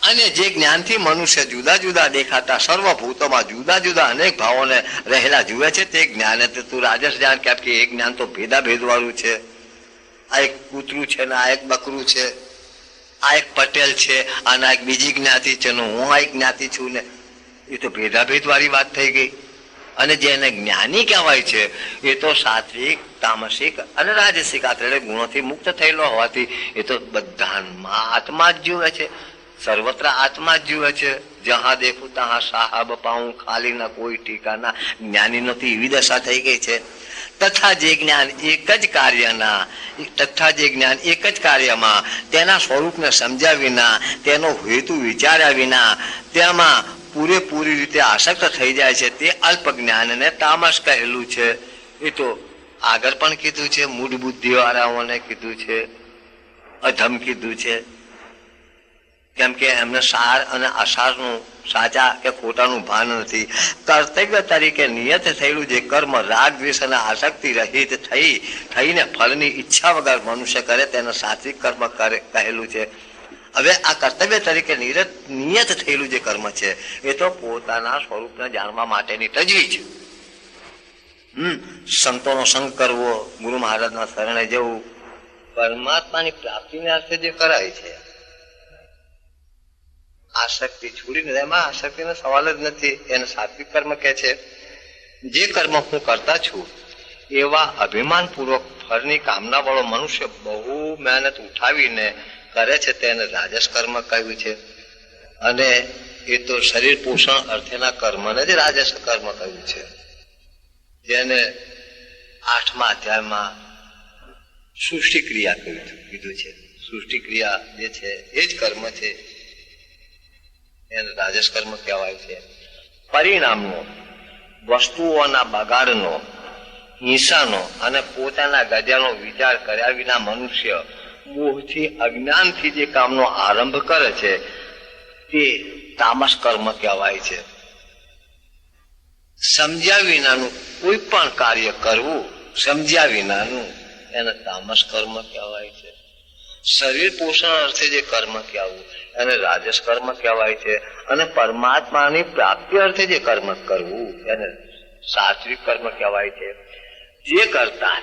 અને જે જ્ઞાનથી મનુષ્ય જુદા જુદા દેખાતા સર્વભૂતોમાં જુદા જુદા અનેક ભાવોને રહેલા જુએ છે તે જ્ઞાન તું રાજસ જાણ. કેમ કે એ જ્ઞાન તો ભેદ વાળું છે. આ એક કૂતરું છે ને આ એક બકરું છે, આ એક પટેલ છે અને આ એક બીજી જ્ઞાતિ છે ને હું આ એક જ્ઞાતિ છું ને, એ તો ભેદ વાળી વાત થઈ ગઈ. અને જેને જ્ઞાની કહેવાય છે એ તો સાત્વિક, તામસિક અને રાજસિક આ 3 ગુણોથી મુક્ત થયેલો હોવાથી એ તો બધામાં આત્મા જ જુએ છે, સર્વત્ર આત્મા જ જુએ છે. જહાં દેખું તહાં સાહાબ પાઉં, ખાલી ના કોઈ ઠીકાના. જ્ઞાની નથી એવી દશા થઈ ગઈ છે. તથા જે જ્ઞાન એક જ કાર્યમાં તેના સ્વરૂપને સમજ્યા વિના, તેનો હેતુ વિચાર્યા વિના તેમાં પૂરેપૂરી રીતે આસક્ત થઈ જાય છે તે અલ્પ જ્ઞાનને તામસ કહેલું છે. એ તો આગળ પણ કીધું છે, મૂળ બુદ્ધિ વાળાઓને કીધું છે, અધમ કીધું છે. કેમ કે એમને સાર અને અસારનું, સાચા કે ખોટાનું ભાન નથી. કર્તવ્ય તરીકે નિયત થયેલું જે કર્મ રાગ દ્વેષ અને આસક્તિ રહિત થઈને ફળની ઈચ્છા વગર મનુષ્ય કરે તેને સાત્વિક કર્મ કહેલું છે. હવે આ કર્તવ્ય તરીકે નિયત થયેલું જે કર્મ છે એ તો પોતાના સ્વરૂપને જાણવા માટેની તજવીજ. સંતોનો સંગ કરવો, ગુરુ મહારાજના શરણે જવું, પરમાત્માની પ્રાપ્તિને અર્થે જે કરાય છે. આસક્તિ છોડીને, એમાં આસક્તિનો સવાલ જ નથી. એને સાત્વિક કર્મ કહે છે. જે કર્મ હું કરતા છું એવા અભિમાનપૂર્વક ફળની કામના વાળો મનુષ્ય બહુ મહેનત ઉઠાવીને કરે છે તેને રાજસ કર્મ કહ્યું છે. અને એ તો શરીર પોષણ અર્થેના કર્મને જ રાજસ કર્મ કહ્યું છે. જેને 8મા અધ્યાયમાં સૃષ્ટિ ક્રિયા કીધું છે. સૃષ્ટિ ક્રિયા જે છે એ જ કર્મ છે, એને રાજસ કર્મ કહેવાય છે. પરિણામનો, વસ્તુઓના બગાડનો, હિંસાનો અને પોતાના ગજાનો વિચાર કર્યા વિના મનુષ્ય મોહથી અજ્ઞાનથી જે કામનો આરંભ કરે છે તે તામસ કર્મ કહેવાય છે. સમજ્યા વિનાનું કોઈ પણ કાર્ય કરવું, સમજ્યા વિનાનું, એને તામસ કર્મ કહેવાય છે. શરીર પોષણ અર્થે જે કર્મ કહેવું એને રાજસ કર્મ કહેવાય છે. અને પરમાત્માની પ્રાપ્તિ અર્થે જે કર્મ કરવું એને સાત્વિક કર્મ કહેવાય છે. જે કરતા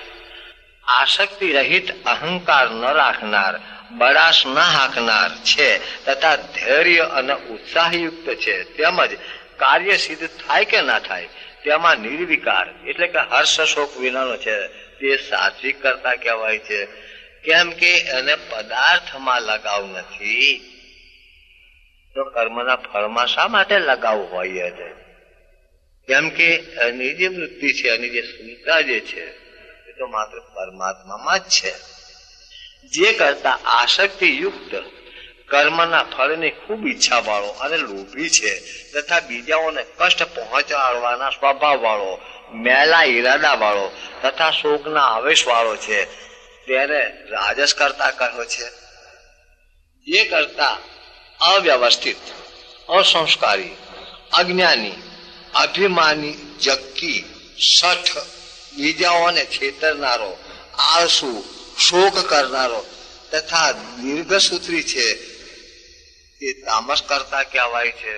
આસક્તિ રહિત અહંકાર ન રાખનાર, બળાશ ન હાંકનાર છે તથા ધૈર્ય અને ઉત્સાહયુક્ત છે, તેમજ કાર્ય સિદ્ધ થાય કે ના થાય તેમાં નિર્વિકાર એટલે કે હર્ષ શોક વિનાનો છે તે સાત્વિક કરતા કહેવાય છે. કેમ કે એને પદાર્થમાં લગાવ નથી, તો કર્મના ફળમાં શા માટે લગાવ હોય છે? કેમ કે એની જે વૃત્તિ છે, એની જે સુવિધા જે છે એ તો માત્ર પરમાત્મામાં જ છે. જે કરતા આસક્તિ યુક્ત, કર્મના ફળની ખૂબ ઈચ્છા વાળો અને લોભી છે તથા બીજાઓને કષ્ટ પહોંચાડવાના સ્વભાવ વાળો, મેલા ઈરાદા વાળો તથા શોકના આવેશ વાળો છે તેને રાજસ કરતા કહ્યો છે. જે કરતા અવ્યવસ્થિત, અસંસ્કારી, અજ્ઞાની, અભિમાની, જક્કી, શઠ, બીજાઓને છેતરનારો, આળસુ, શોક કરનારો તથા દીર્ઘસૂત્રી છે તે તામસ કરતા કહેવાય છે.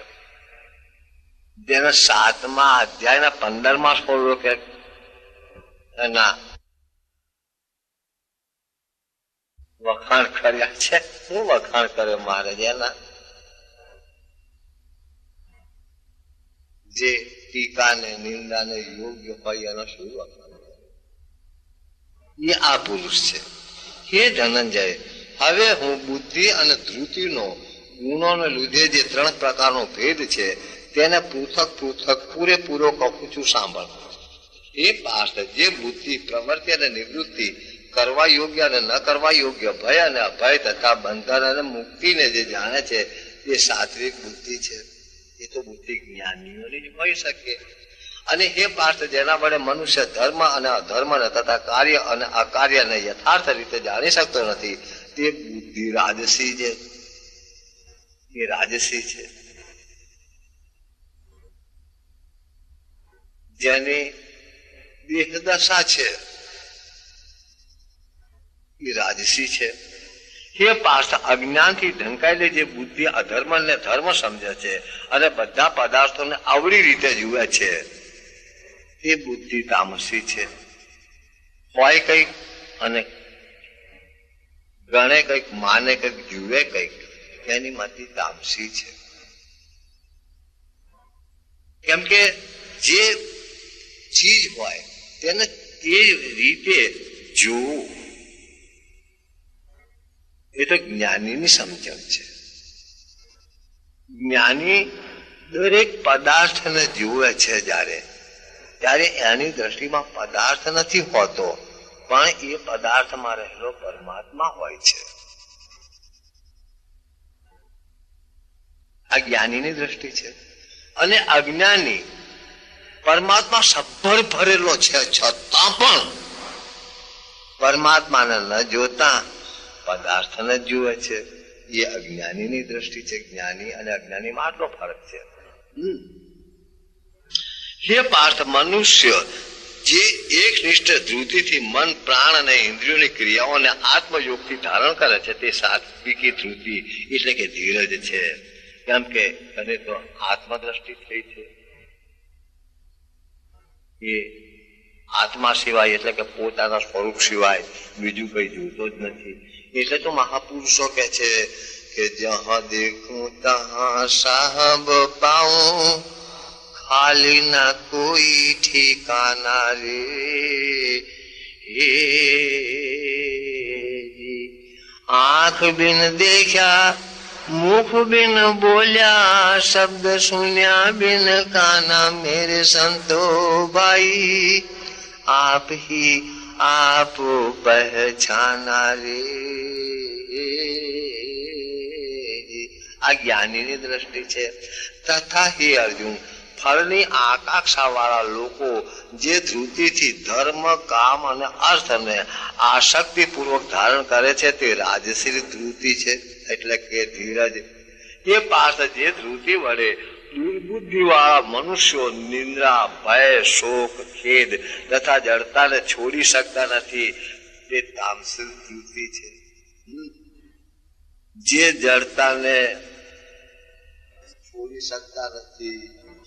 જેને 7મા અધ્યાયના 15મા શ્લોકે એના વખાણ કર્યા છે. શું વખાણ કરે મહારાજ એના? જે ટીકાને નિંદાને યોગ્ય હોય એનો શું વખાણ? એ આ પુરુષ છે. હે ધનંજય, હવે હું બુદ્ધિ અને ધૃતિનો ગુણોને લીધે જે 3 પ્રકારનો ભેદ છે તેને પૃથક પૃથક પૂરેપૂરો કહું છું, સાંભળ. એ પાર્થ, જે બુદ્ધિ, પ્રવૃત્તિ અને નિવૃત્તિ, કરવા યોગ્ય અને ન કરવા યોગ્ય, ભય અને અભય તથા બંધન અને મુક્તિને જે જાણે છે તે સાત્વિક બુદ્ધિ છે. એ તો બુદ્ધિ જ્ઞાનીઓની જ હોઈ શકે. અને હે પાર્થ, જેના વડે મનુષ્ય ધર્મ અને અધર્મને તથા કાર્ય અને અકાર્યને યથાર્થ રીતે જાણી શકતો નથી તે બુદ્ધિ રાજસી છે. એ રાજસી છે. જેની દેહદશા છે એ રાજસી છે. હે પાર્થ, અજ્ઞાનથી ઢંકાયેલી જે બુદ્ધિ અધર્મ ને ધર્મ સમજે છે અને બધા પદાર્થોને આવડી રીતે જુએ છે તે બુદ્ધિ તામસી છે. હોય કઈક અને ગણે કઈક, માને કઈક, જુએ કઈક, એની મતિ તામસી છે. કેમ કે જે ચીજ હોય તેને તે રીતે જોવું એ તો જ્ઞાનીની સમજણ છે. જ્ઞાની દરેક પદાર્થને જુએ છે ત્યારે એની દ્રષ્ટિમાં પદાર્થ નથી હોતો, પણ એ પદાર્થમાં રહેલો પરમાત્મા હોય છે. આ જ્ઞાનીની દ્રષ્ટિ છે. અને અજ્ઞાની પરમાત્મા સભર ભરેલો છે છતાં પણ પરમાત્માને ન જોતા પદાર્થને જુએ છે. એ અજ્ઞાનીની દ્રષ્ટિ છે. જ્ઞાની અને અજ્ઞાનીમાં આટલો ફરક છે. હે પાર્થ, મનુષ્ય જે એકનિષ્ઠ ધૃતિથી મન, પ્રાણ અને ઇન્દ્રિયોની ક્રિયાઓને આત્મયોગથી ધારણ કરે છે તે સાત્વિકી ધૃતિ એટલે કે ધીરજ છે. કેમ કે તને તો આત્મદ્રષ્ટિ થઈ છે. એ આત્મા સિવાય એટલે કે પોતાના સ્વરૂપ સિવાય બીજું કઈ જોતો જ નથી. એટલે તો મહાપુરુષો કે છે કે જહાં દેખું તહાં સાહબ પાઉં, ખાલી ના કોઈ ઠિકાના રે. આંખ બિન દેખ્યા, મુખ બિન બોલ્યા, શબ્દ સુન્યા બિન કાના, મેરે સંતો ભાઈ આપ ही आप पहचाना रे. આ જ્ઞાનીની દ્રષ્ટિ છે. તથા હે અર્જુન, ફળની આકાંક્ષા વાળા લોકો જે ધૃતિથી ધર્મ, કામ અને અર્થને આસક્તિપૂર્વક ધારણ કરે છે તે રાજસી ધૃતિ છે, એટલે કે ધીરજ. એ પાર્થ જે ધૃતિ વડે દુર્બુદ્ધિ વાળા મનુષ્યો નિંદ્રા, ભય, શોક, ખેદ તથા જડતાને છોડી શકતા નથી તે તામસિક ધૃતિ છે. જે જડતાને છોડી શકતા નથી,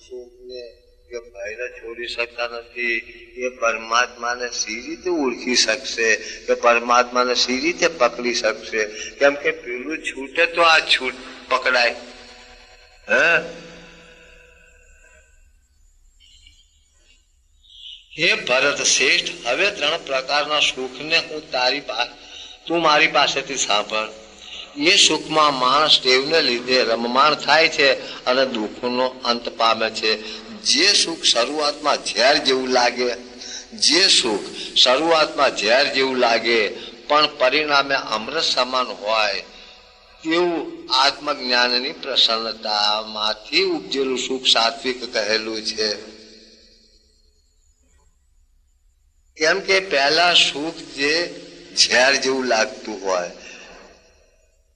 શોકને કે ભયને છોડી શકતા નથી, એ પરમાત્માને સી રીતે ઓળખી શકશે, કે પરમાત્માને સી રીતે પકડી શકશે? કેમ કે પેલું છૂટે તો આ છૂટ પકડાય. હે ભરત શ્રેષ્ઠ, હવે 3 પ્રકારના સુખને તું મારી પાસેથી સાંભળ. એ સુખમાં માણસ ટેવને લીધે રમમાણ થાય છે અને દુઃખનો અંત પામે છે. જે સુખ શરૂઆતમાં ઝેર જેવું લાગે પણ પરિણામે અમૃત સમાન હોય તેવું આત્મજ્ઞાનની પ્રસન્નતામાંથી ઉપજેલું સુખ સાત્વિક કહેલું છે. કેમ કે પહેલા સુખ જે ઝેર જેવું લાગતું હોય.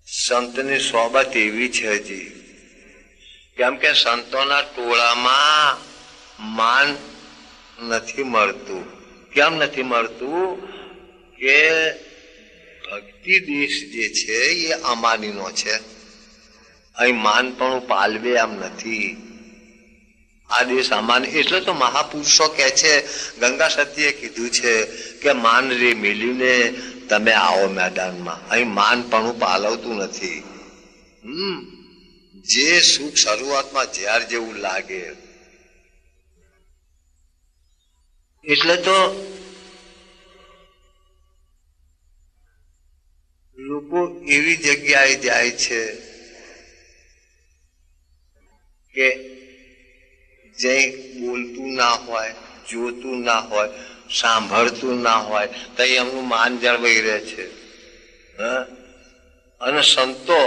સંતની સોબત એવી છે હજી, કેમ કે સંતોના ટોળામાં માન નથી મળતું. કેમ નથી મળતું? કે ભક્તિ દેશ જે છે એ અમાનીનો છે. અહીં માનપણું પાલવે એમ નથી. આ દેશ અમાની. એટલે તો મહાપુરુષો કહે છે, ગંગા સતીએ કીધું છે કે માન રે મિલીને તમે આવો મેદાનમાં. અહીં માનપણું પાલવતું નથી. જે સુખ શરૂઆતમાં ઝેર જેવું લાગે, એટલે તો લોકો એવી જગ્યાએ જાય છે કે જે બોલતું ના હોય, જોતું ના હોય, સાંભળતું ના હોય, તો એમનું માન જળવાઈ રહે છે. અને સંતો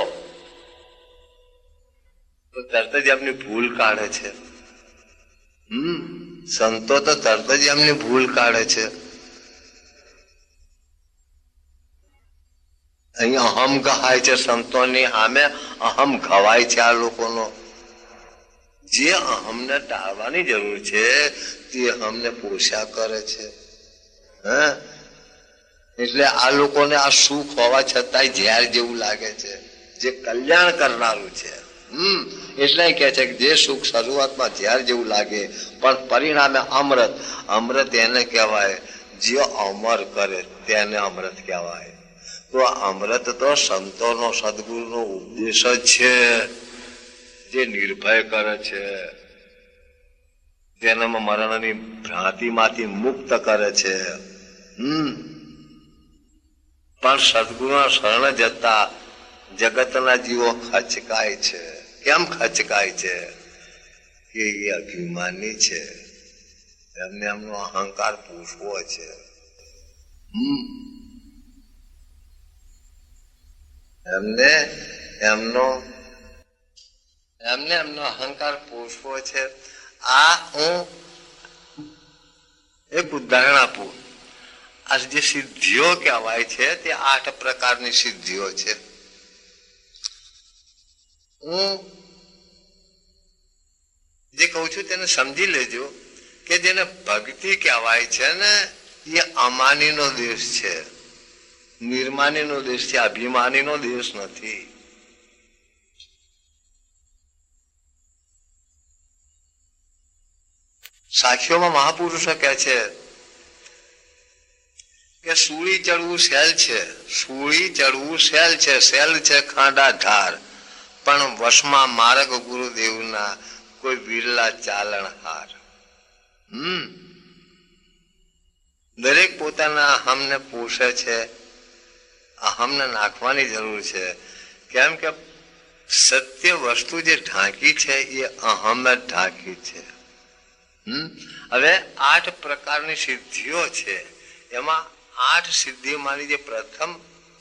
તો તરત જ એમની ભૂલ કાઢે છે. સંતો તો તરત જ એમની ભૂલ કાઢે છે. અહીંયા અહમ ગહાય છે. સંતોની સામે અહમ ઘવાય છે આ લોકોનો. જે અહમને ટાળવાની જરૂર છે તે અહમને પોષા કરે છે. એટલે આ લોકોને આ સુખ હોવા છતાંય ઝેર જેવું લાગે છે, જે કલ્યાણ કરનારું છે. એટલે કે છે કે જે સુખ શરૂઆતમાં ઝેર જેવું લાગે પણ પરિણામે અમૃત. અમૃત એને કહેવાય જે અમર કરે તેને અમૃત કહેવાય. તો અમૃત તો સંતોનો, સદગુરુનો ઉપદેશ જ છે, જે નિર્ભય કરે છે, જન્મ મરણની ભ્રાંતિમાંથી મુક્ત કરે છે. પણ સદગુરુના શરણ જતા જગતના જીવો ખચકાય છે. કેમ ખચકાય છે? કે એ અભિમાની છે, એમને એમનો અહંકાર પૂછવો છે. એમને એમનો અહંકાર પૂછવો છે. આ હું એક ઉદાહરણ આપું. આ જે સિદ્ધિઓ કહેવાય છે તે 8 પ્રકારની સિદ્ધિઓ છે. હું જે કહું છું તેને સમજી લેજો કે જેને ભક્તિ કહેવાય છે ને એ અમાનીનો દેશ છે, નિર્માનીનો દેશ છે, અભિમાનીનો દેશ નથી. સાખીઓમાં મહાપુરુષો કહે છે કે સૂળી ચડવું સહેલ છે, સૂળી ચડવું સહેલ છે, સહેલ છે ખાંડા ધાર, પણ વશમાં માર્ગ ગુરુદેવના કોઈ વિરલા ચાલણહાર. દરેક પોતાના અહમને પોષે છે. અહમને નાખવાની જરૂર છે. કેમ કે સત્ય વસ્તુ જે ઢાંકી છે એ અહમ જ ઢાંકી છે. હવે 8 પ્રકારની સિદ્ધિઓ છે. એમાં 8 સિદ્ધિમાંની જે પ્રથમ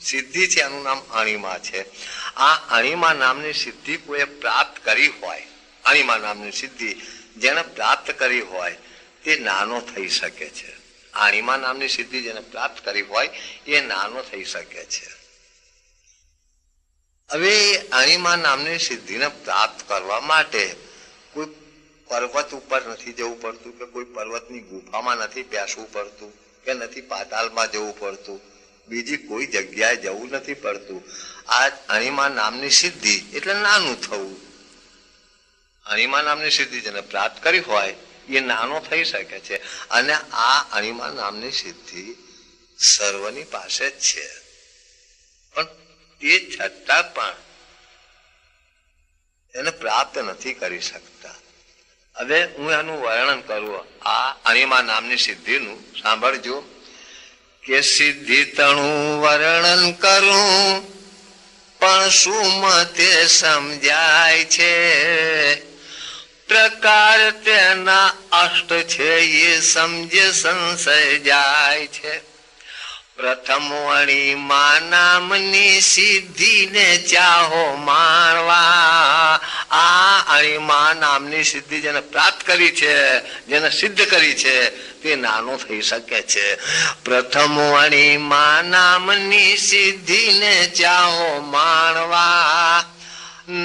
સિદ્ધિ છે એનું નામ અણિમા છે. આ અણિમા નામની સિદ્ધિ કોઈએ પ્રાપ્ત કરી હોય, અણિમા નામની સિદ્ધિ જેને પ્રાપ્ત કરી હોય તે નાનો થઈ શકે છે. અણિમા નામની સિદ્ધિ જેને પ્રાપ્ત કરી હોય એ નાનો થઈ શકે છે. હવે અણિમા નામની સિદ્ધિને પ્રાપ્ત કરવા માટે કોઈ પર્વત ઉપર નથી જવું પડતું, કે કોઈ પર્વતની ગુફામાં નથી બેસવું પડતું, કે નથી પાતાળમાં જવું પડતું, બીજી કોઈ જગ્યાએ જવું નથી પડતું. આ અણિમા નામની સિદ્ધિ એટલે નાનું થવું. અણિમા નામની સિદ્ધિ જેને પ્રાપ્ત કરી હોય એ નાનો થઈ શકે છે. અને આ અણિમા નામની સિદ્ધિ સર્વની પાસે જ છે, પણ તે છતાં પણ એને પ્રાપ્ત નથી કરી શકતા. હવે હું એનું વર્ણન કરું. આ અણિમા નામની સિદ્ધિનું સાંભળજો કે સિદ્ધિ તણું વર્ણન કરું પણ શું મતે સમજાય છે, પ્રકાર તેના અષ્ટ છે એ સમજે સંશય જાય છે. પ્રથમ અણિમા નામની સિદ્ધિને ચાહો માણવા. આ અણિમા નામની સિદ્ધિ જેને પ્રાપ્ત કરી છે, જેને સિદ્ધ કરી છે, તે નાનો થઈ શકે છે. પ્રથમ અણિમા નામની સિદ્ધિને ચાહો માણવા.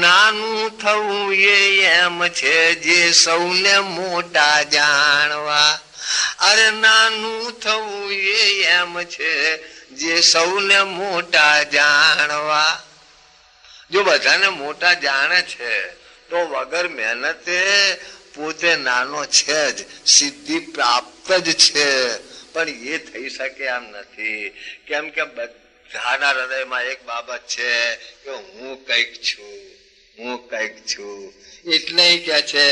નાનું થવું એ એમ છે જે સૌને મોટા જાણવા. અરે નાનું થવું એ એમ છે જે સૌને મોટા જાણવા. જો બધાને મોટા જાણે છે તો વગર મહેનતે પોતે નાનો છે જ, સિદ્ધિ પ્રાપ્ત જ છે. પણ એ થઈ શકે એમ નથી. કેમ કે બધાના હૃદયમાં એક બાબત છે કે હું કંઈક છું, હું કંઈક છું. એટલે કે છે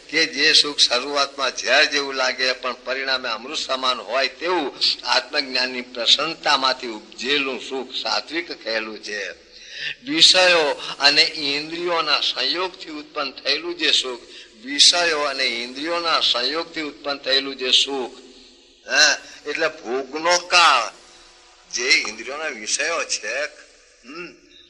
કે જે સુખ શરૂઆતમાં ઝેર જેવું લાગે પણ પરિણામે અમૃત સમાન હોય તેવું આત્મજ્ઞાનની પ્રસન્નતામાંથી ઉપજેલું સુખ સાત્વિક કહેલું છે. વિષયો અને ઇન્દ્રિયોના સંયોગથી ઉત્પન્ન થયેલું જે સુખ, વિષયો અને ઇન્દ્રિયોના સંયોગથી ઉત્પન્ન થયેલું જે સુખ, એટલે ભોગનો કાળ જે ઇન્દ્રિયોના વિષયો છે,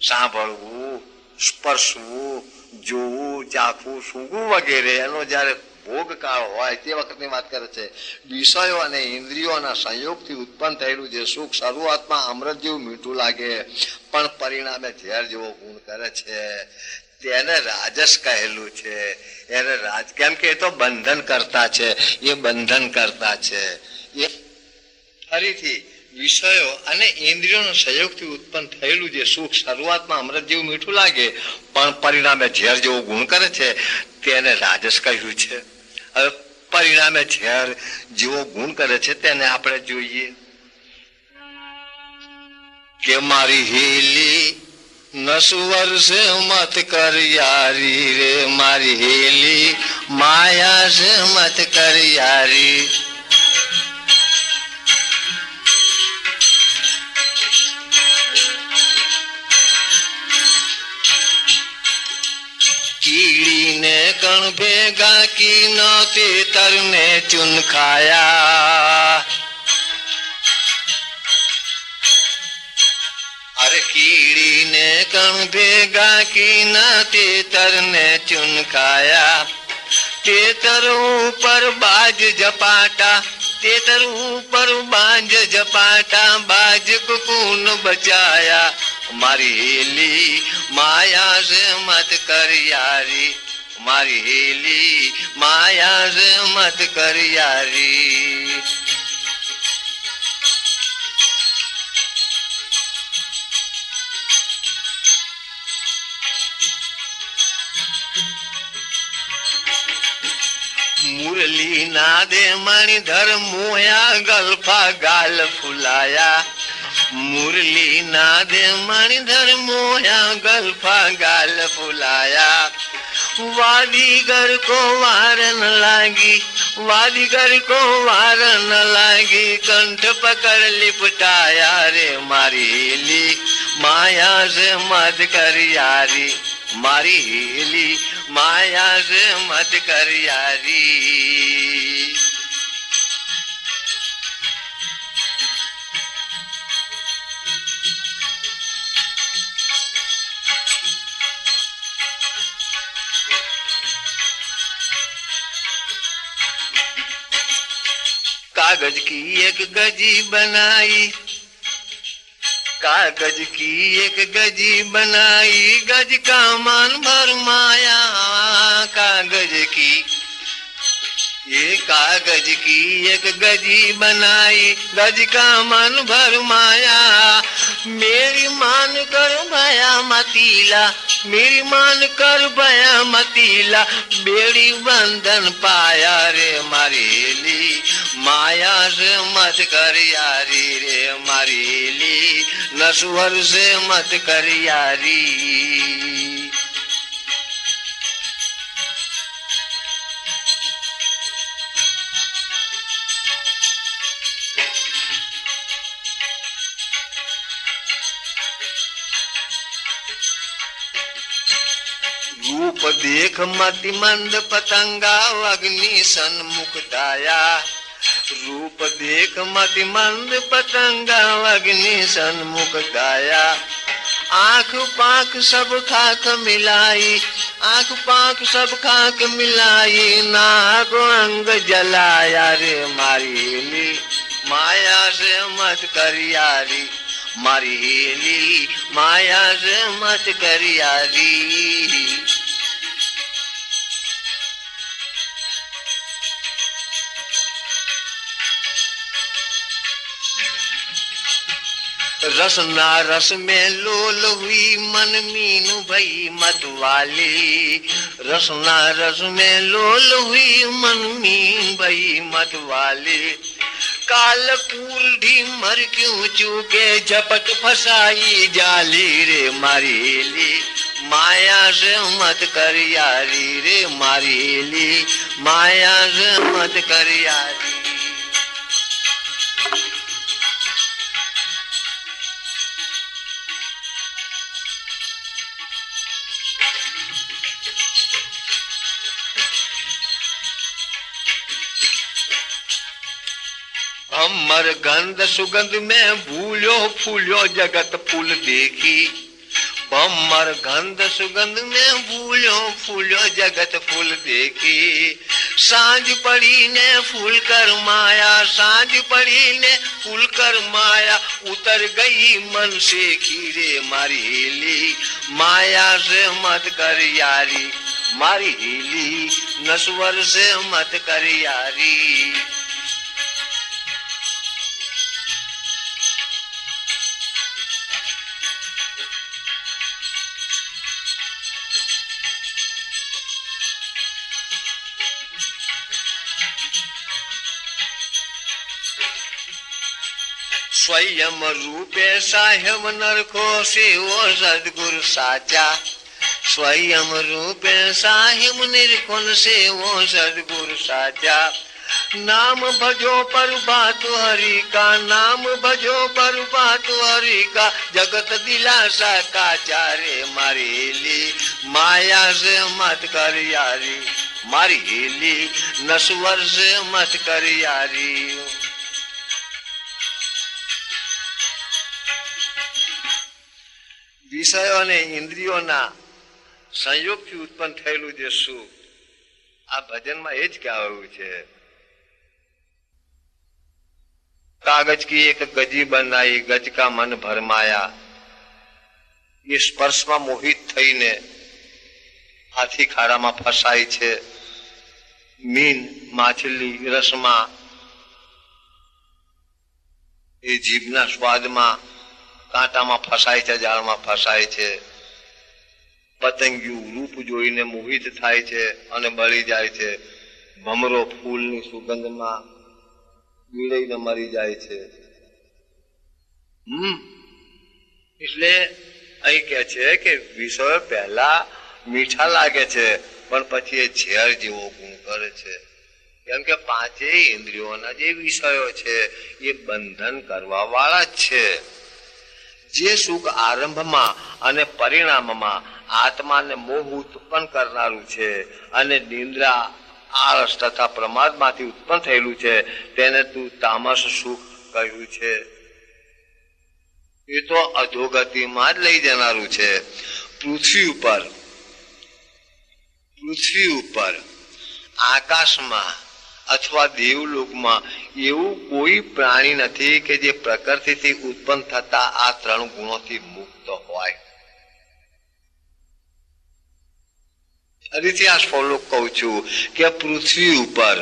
સાંભળવું, સ્પર્શવું, જોવું, ચાખવું, સૂંઘવું વગેરે, એનો જયારે ભોગ કાળ હોય તે વખતની વાત કરે છે. વિષયો અને ઇન્દ્રિયોના સંયોગથી ઉત્પન્ન થયેલું જે સુખ શરૂઆતમાં અમૃત જેવું મીઠું લાગે પણ પરિણામે ઝેર જેવો ગુણ કરે છે, તેને રાજસ કહેલું છે. એને રાજ કેમ કે એ તો બંધન કરતા છે, એ બંધન કરતા છે. એ ફરીથી વિષયો અને ઇન્દ્રિયોના સંયોગથી ઉત્પન્ન થયેલું જે સુખ શરૂઆતમાં અમૃત જેવું મીઠું લાગે પણ પરિણામે ઝેર જેવો ગુણ કરે છે, તેને રાજસ કહ્યું છે. હવે પરિણામે ઝેર જેવો ગુણ કરે છે તેને આપણે જોઈએ કે મારી હેલી નસવર છે મત કર યારી રે, મારી હેલી માયા છે મત કર યારી. કીડીને કણ ભેગા કી ન તે તરને ચૂન ખાયા. અરે કીડીને કણ ભેગા કી ન તે તરને ચૂન ખાયા. તેતર ઉપર બાજ ઝપાટા, તેતર ઉપર બાજ ઝપાટા, બાજ કુકુન બચાયા. મારી હેલી માયા છે મત કર યારી, મારી હેલી માયા છે મત કર યારી. મુરલી નાદે મણિધર મોયા ગલ્ફા ગાલ ફુલાયા. મુરલી નાદે મણિધર મોયા ગલ્ફા ગાલ ફુલાયા. વાદીગર કો વાર ન લાગી, વાદીગર કો વાર ન લાગી, કંઠ પકડ લિપટાયા રે. મારી હેલી માયા છે મત કર યારી, મારી હેલી માયા છે મત કર યારી. कागज की एक गजी बनाई, कागज की एक गजी बनाई, गज का मान भरमाया। कागज की ये कागज की एक गजी बनाई, गज का मन भरमाया। मेरी मान कर भया मतीला, मेरी मान कर भया मतीला, बेड़ी बंधन पाया रे मारेली। माया से मत कर यारी रे मारेली, नस्वर से मत कर यारी। रूप देख मति मंद पतंगा, अग्नि सन्मुख दाया। रूप देख मति मंद पतंगा, अग्नि सन्मुख दाया। आंख पाख सब खाक मिलाई, आंख पाख सब खाक मिलाई, नाक अंग जलाया रे मारेली। माया से मत कर यारी मारेली, माया से मत कर यारी। रसना रस में लोल हुई, मन मीनू भई मत वाली। रसना रस में लोल हुई, मन मीन भई मत वाली। काल पूर्ढ़ी मर क्यों चूके, झपट फसाई जाली रे मारेली। माया से मत कर यारी रे मारेली, माया से मत कर यारी। अमर गंध सुगंध में भूलो फूलो जगत फूल देखी। बम्मर गंध सुगंध में भूलो फूलो जगत फूल देखी। सांझ पड़ी ने फूल कर माया, सांझ पड़ी ने फूल कर माया। उतर गई मन से खीरे मारेली, माया से मत कर यारी मारेली, नस्वर से मत कर यारी। स्वयं रूपे साहेब नरको से वो सदगुरु साचा। स्वयं रूपे साहिब निर्गुण से वो सदगुरु साचा। नाम भजो पर बात हरि का, नाम भजो पर बात हरि का। जगत दिलासा का चारे मारेली, माया से मत कर यारी मारेली, नस्वर से मत कर यारी। વિષયો અને ઇન્દ્રિયોના સંયોગથી ઉત્પન્ન થયેલું જે સુખ, આ ભજનમાં એ જ કહેવાયું છે। કાગજ की एक गजी बनाई, गज का मन भरमाया। એ સ્પર્શમાં મોહિત થઈને હાથી ખાડામાં ફસાય છે। મીન માછલી રસમાં, એ જીભના સ્વાદમાં કાંટામાં ફસાય છે, જાળમાં ફસાય છે। પતંગિયું રૂપ જોઈને મોહિત થાય છે અને બળી જાય છે। ભમરો ફૂલની સુગંધમાં ગીળાઈને મરી જાય છે। એટલે અહીં કે છે કે વિષયો પહેલા મીઠા લાગે છે, પણ પછી એ ઝેર જેવો ગુણ કરે છે। કેમ કે પાંચેય ઇન્દ્રિયોના જે વિષયો છે એ બંધન કરવા વાળા જ છે। જે સુખ આરંભમાં અને પરિણામમાં આત્માને મોહ ઉત્પન્ન કરનારું છે અને નિંદ્રા આળસ તથા પ્રમાદમાંથી ઉત્પન્ન થયેલું છે, તેને તું તામસ સુખ કહ્યું છે। એ તો અધોગતિમાં જ લઈ જનારું છે। પૃથ્વી ઉપર આકાશમાં અથવા દેવલોકમાં એવું કોઈ પ્રાણી નથી કે જે પ્રકૃતિથી ઉત્પન્ન થતા આ ત્રણ ગુણોથી મુક્ત હોય. ફરીથી આ શ્લોક કહું છું કે પૃથ્વી ઉપર,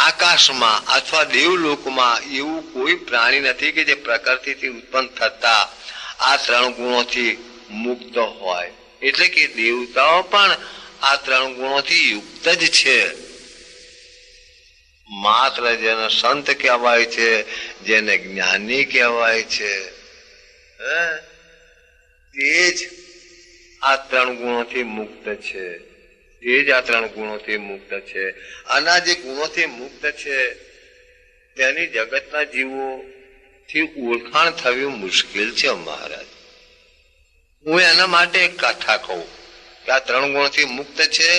આકાશમાં અથવા દેવલોકમાં એવું કોઈ પ્રાણી નથી કે જે પ્રકૃતિથી ઉત્પન્ન થતા આ ત્રણ ગુણોથી મુક્ત હોય. એટલે કે દેવતાઓ પણ આ ત્રણ ગુણોથી યુક્ત જ છે. માત્ર જેને સંત કહેવાય છે, જેને જ્ઞાની કહેવાય છે, તે જ આ ત્રણ ગુણોથી મુક્ત છે. તે જ આ ત્રણ ગુણોથી મુક્ત છે. આના જે ગુણોથી મુક્ત છે તેની જગતના જીવોથી ઓળખાણ થવી મુશ્કેલ છે મહારાજ. હું એના માટે એક કથા કહું કે આ ત્રણ ગુણોથી મુક્ત છે.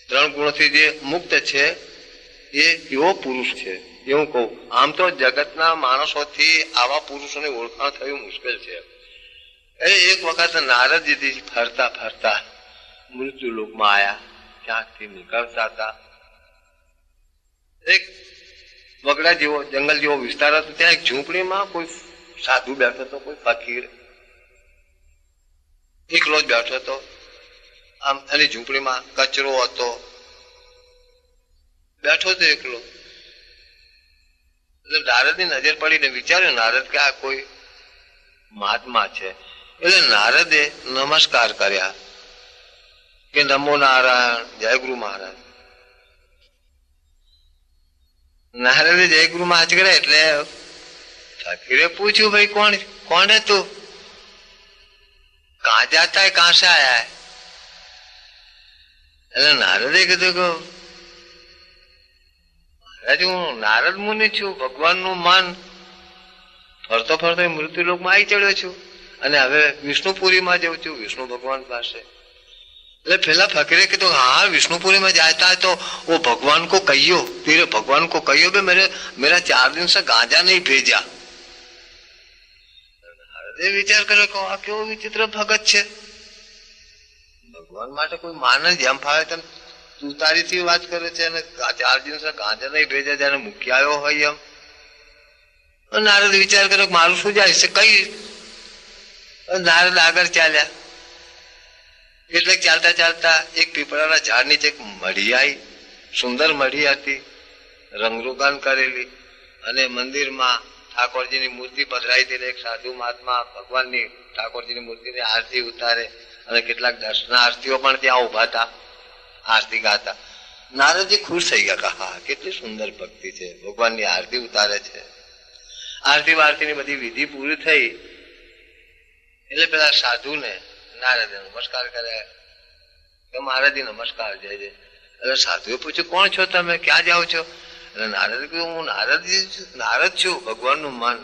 ત્રણ ગુણોથી જે મુક્ત છે એ કેવો પુરુષ છે એવું કહું. આમ તો જગતના માણસોથી આવા પુરુષોની ઓળખાણ થવી મુશ્કેલ છે. એક વખત નારદજી ફરતા ફરતા મૃત્યુ લોકમાં આયા. ક્યાંકથી નીકળતા હતા. એક વગડા જેવો જંગલ જેવો વિસ્તાર હતો. ત્યાં એક ઝૂંપડીમાં કોઈ સાધુ બેઠો હતો, કોઈ ફકીર એકલો જ બેઠો હતો. આમ એની ઝૂંપડીમાં કચરો હતો, બેઠો હતો એકલો. એટલે નારદની નજર પડીને વિચાર્યું નારદ કે આ કોઈ મહાત્મા છે. એટલે નારદે નમસ્કાર કર્યા કે નમો નારાયણ, જય ગુરુ મહારાજ. નારદે જય ગુરુ મહારાજ કર્યા એટલે ફકીરે પૂછ્યું, ભાઈ કોણ હે તું? कहाँ जाता है, कहाँ से आया है? એટલે નારદે કીધું કે મહારાજ હું નારદ મુનિ છું, ભગવાનનું મન ફરતો ફરતો મૃત્યુલોકમાં આવી ચડ્યો છું અને હવે વિષ્ણુપુરીમાં જઉં છું, વિષ્ણુ ભગવાન પાસે. એટલે પેલા ફકીરે કીધું हाँ विष्णुपुरी में जाता है तो वो भगवान को कहियो, तेरे भगवान को कहियो बे मेरा 4 दिन से गांजा नहीं भेजा. વિચાર કર્યો કે આ કેવો વિચિત્ર ભગત છે. ભગવાન માટે કોઈ માન જ જેમ ફાવે તેમ તું તારીથી વાત કરે છે અને 4 દિવસ ગાંજા નહીં ભેજે જયારે મૂકી આવ્યો હોય એમ. નારદ વિચાર કર્યો કે મારું શું જાય છે કઈ. નારદ આગળ ચાલ્યા. એટલે ચાલતા ચાલતા એક પીપળાના ઝાડ નીચે એક મઢી આવી. સુંદર મઢી હતી, રંગરોગાન કરેલી અને મંદિરમાં ઠાકોરજીની મૂર્તિ પધરાઈ દે. એક સાધુ મહાત્મા ભગવાનની ઠાકોરજીની મૂર્તિની આરતી ઉતારે અને કેટલાક દર્શનાર્થીઓ પણ ત્યાં ઉભા હતા, આરતી ગાતા. નારદજી ખુશ થઈ ગયા કે હા કેટલી સુંદર ભક્તિ છે, ભગવાનની આરતી ઉતારે છે. આરતી વારતીની બધી વિધિ પૂરી થઈ એટલે પેલા સાધુને નારદે નમસ્કાર કર્યા કે મહારાજજી નમસ્કાર, જય જય. એટલે સાધુએ પૂછ્યું કોણ છો તમે, ક્યાં જાઓ છો? એટલે નારદ કહ્યું હું નારદ છું, ભગવાનનું મન.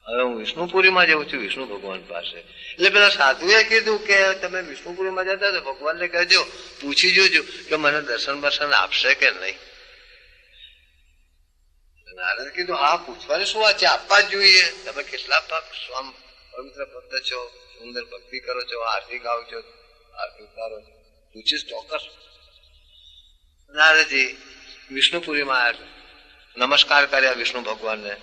હવે હું વિષ્ણુપુરીમાં જઉં છું, વિષ્ણુ ભગવાન પાસે. એટલે પેલા સાધુએ કીધું કે તમે વિષ્ણુપુરીમાં જતા તો ભગવાનને કહેજો, પૂછી જોજો કે મને દર્શન બર્શન આપશે કે નહીં. નારદ કીધું હા પૂછવાની શું વાત છે, આપવા જ જોઈએ. તમે કેટલા પવિત્ર ભક્ત છો, સુંદર ભક્તિ કરો છો, આરતી ગાઓ છો, આરતી ઉતારો છો, પૂછીશ ચોક્કસ. નારદજી વિષ્ણુપુરીમાં આવ્યા, નમસ્કાર કર્યા વિષ્ણુ ભગવાનને.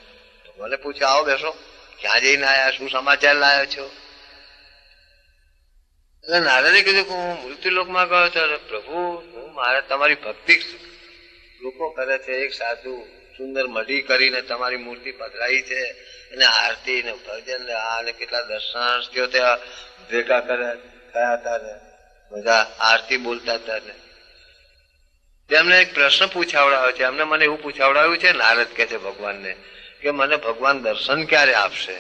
ભગવાને પૂછ્યું આવો બેસો, ક્યાં જઈને આવ્યા, શું સમાચાર લાવ્યો છો? એટલે નારદે કીધું કે હું મૃત્યુલોકમાં ગયો હતો. પ્રભુ હું મારે તમારી ભક્તિ લોકો કરે છે. એક સાધુ સુંદર મઢી કરીને તમારી મૂર્તિ પધરાઈ છે અને આરતી ને ભજન અને કેટલા દર્શનાર્થીઓ ત્યાં ભેગા થયા હતા ને બધા આરતી બોલતા હતા ને તેમને એક પ્રશ્ન પૂછાવડાવ્યો છે. એમને મને એવું પૂછાવડાવ્યું છે, નારદ કહે છે ભગવાનને કે મને ભગવાન દર્શન ક્યારે આપશે?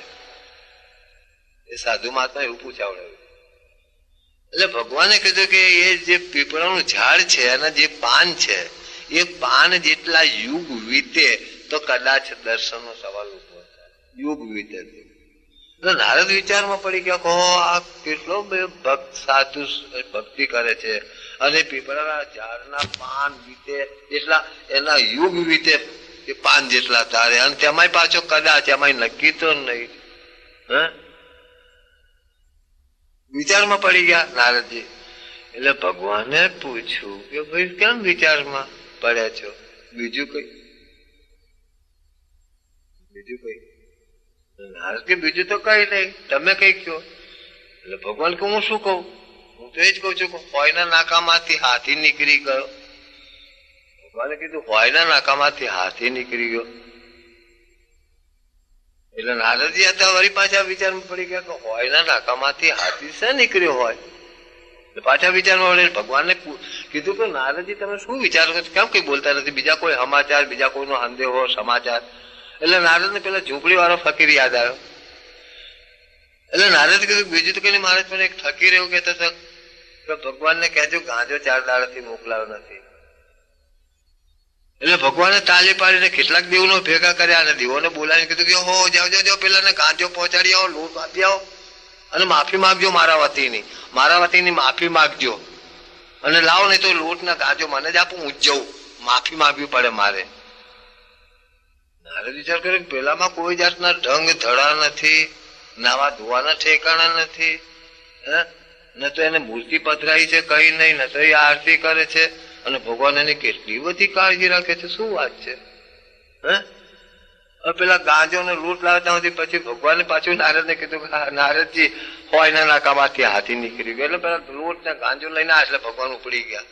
એ સાધુ મહાત્મા એવું પૂછાવડાવ્યું. એટલે ભગવાને કીધું કે એ જે પીપળાનું ઝાડ છે એના જે પાન છે એ પાન જેટલા યુગ વીતે તો કદાચ દર્શનનો સવાલ ઉભો થાય. યુગ વીતે નારદ વિચારમાં પડી ગયા કહો આ કેટલો ભક્ત સાધુ ભક્તિ કરે છે અને પીપળાના ઝાડના પાન વીતે એટલા એના યુગ વીતે એ પાન જેટલા તારે અને તેમાંય પાછો કદાચ એમાંય નક્કી તો નહીં. વિચારમાં પડી ગયા નારદજી. એટલે ભગવાને પૂછ્યું કે ભાઈ કેમ વિચારમાં? પડ્યા છો, બીજું કઈ? નારદ કે બીજું તો કઈ નહીં, તમે કઈ કયો. એટલે ભગવાન કે હું શું કહું? હું તો એ જ કઉ છું કે હોયના નાકામાંથી હાથી નીકળી ગયો. ભગવાને કીધું હોયના નાકામાંથી હાથી નીકળી ગયો. એટલે નારદજી હતા વળી પાછા વિચારમાં પડી ગયા કે હોયના નાકામાંથી હાથી શા નીકળ્યો હોય? પાછા વિચારમાં વળે ભગવાનને કીધું કે નારદજી તમે શું વિચારો છો, કેમ કઈ બોલતા નથી? બીજા કોઈ સમાચાર, બીજા કોઈનો સંદેહો સમાચાર? એટલે નારદને પેલા ઝૂંપડી વાળો ફકીર યાદ આવ્યો. એટલે નારદ કીધું બીજું તો કઈ મહારાજ, મને એક ફકીર એવું કહેતો હતો કે ભગવાનને કહેજો ગાંજો 4 દાડાથી મોકલાયો નથી. એટલે ભગવાને તાલી પાડીને કેટલાક દેવોનો ભેગા કર્યા અને દેવોને બોલાવીને કીધું કે હો જાઓ જાઓ જાઓ, પેલાને ગાંજો પહોંચાડી આવો, લોટ આપી આવો અને માફી માંગજો મારા વતીની માફી માંગજો અને લાવો, નહીં તો લોટ ના ગાંજો મને જ આપો, હું જ જઉં, માફી માંગવી પડે મારે. નારદ વિચાર કર્યો પેલામાં કોઈ જાતના ઢંગ ધડા નથી, નાવા ધોવાના ઠેકાણા નથી, ન તો એને મૂર્તિ પધરાઈ છે કઈ નહીં, ન તો એ આરતી કરે છે, અને ભગવાન એની કેટલી બધી કાળજી રાખે છે. શું વાત છે? પેલા ગાંજો ને લૂંટ લાવતા હતી, પછી ભગવાને પાછું નારદને કીધું કે નારદજી હોયના નાકામાંથી હાથી નીકળી ગયો. એટલે પેલા લૂંટ ને ગાંજો લઈને એટલે ભગવાન ઉપડી ગયા.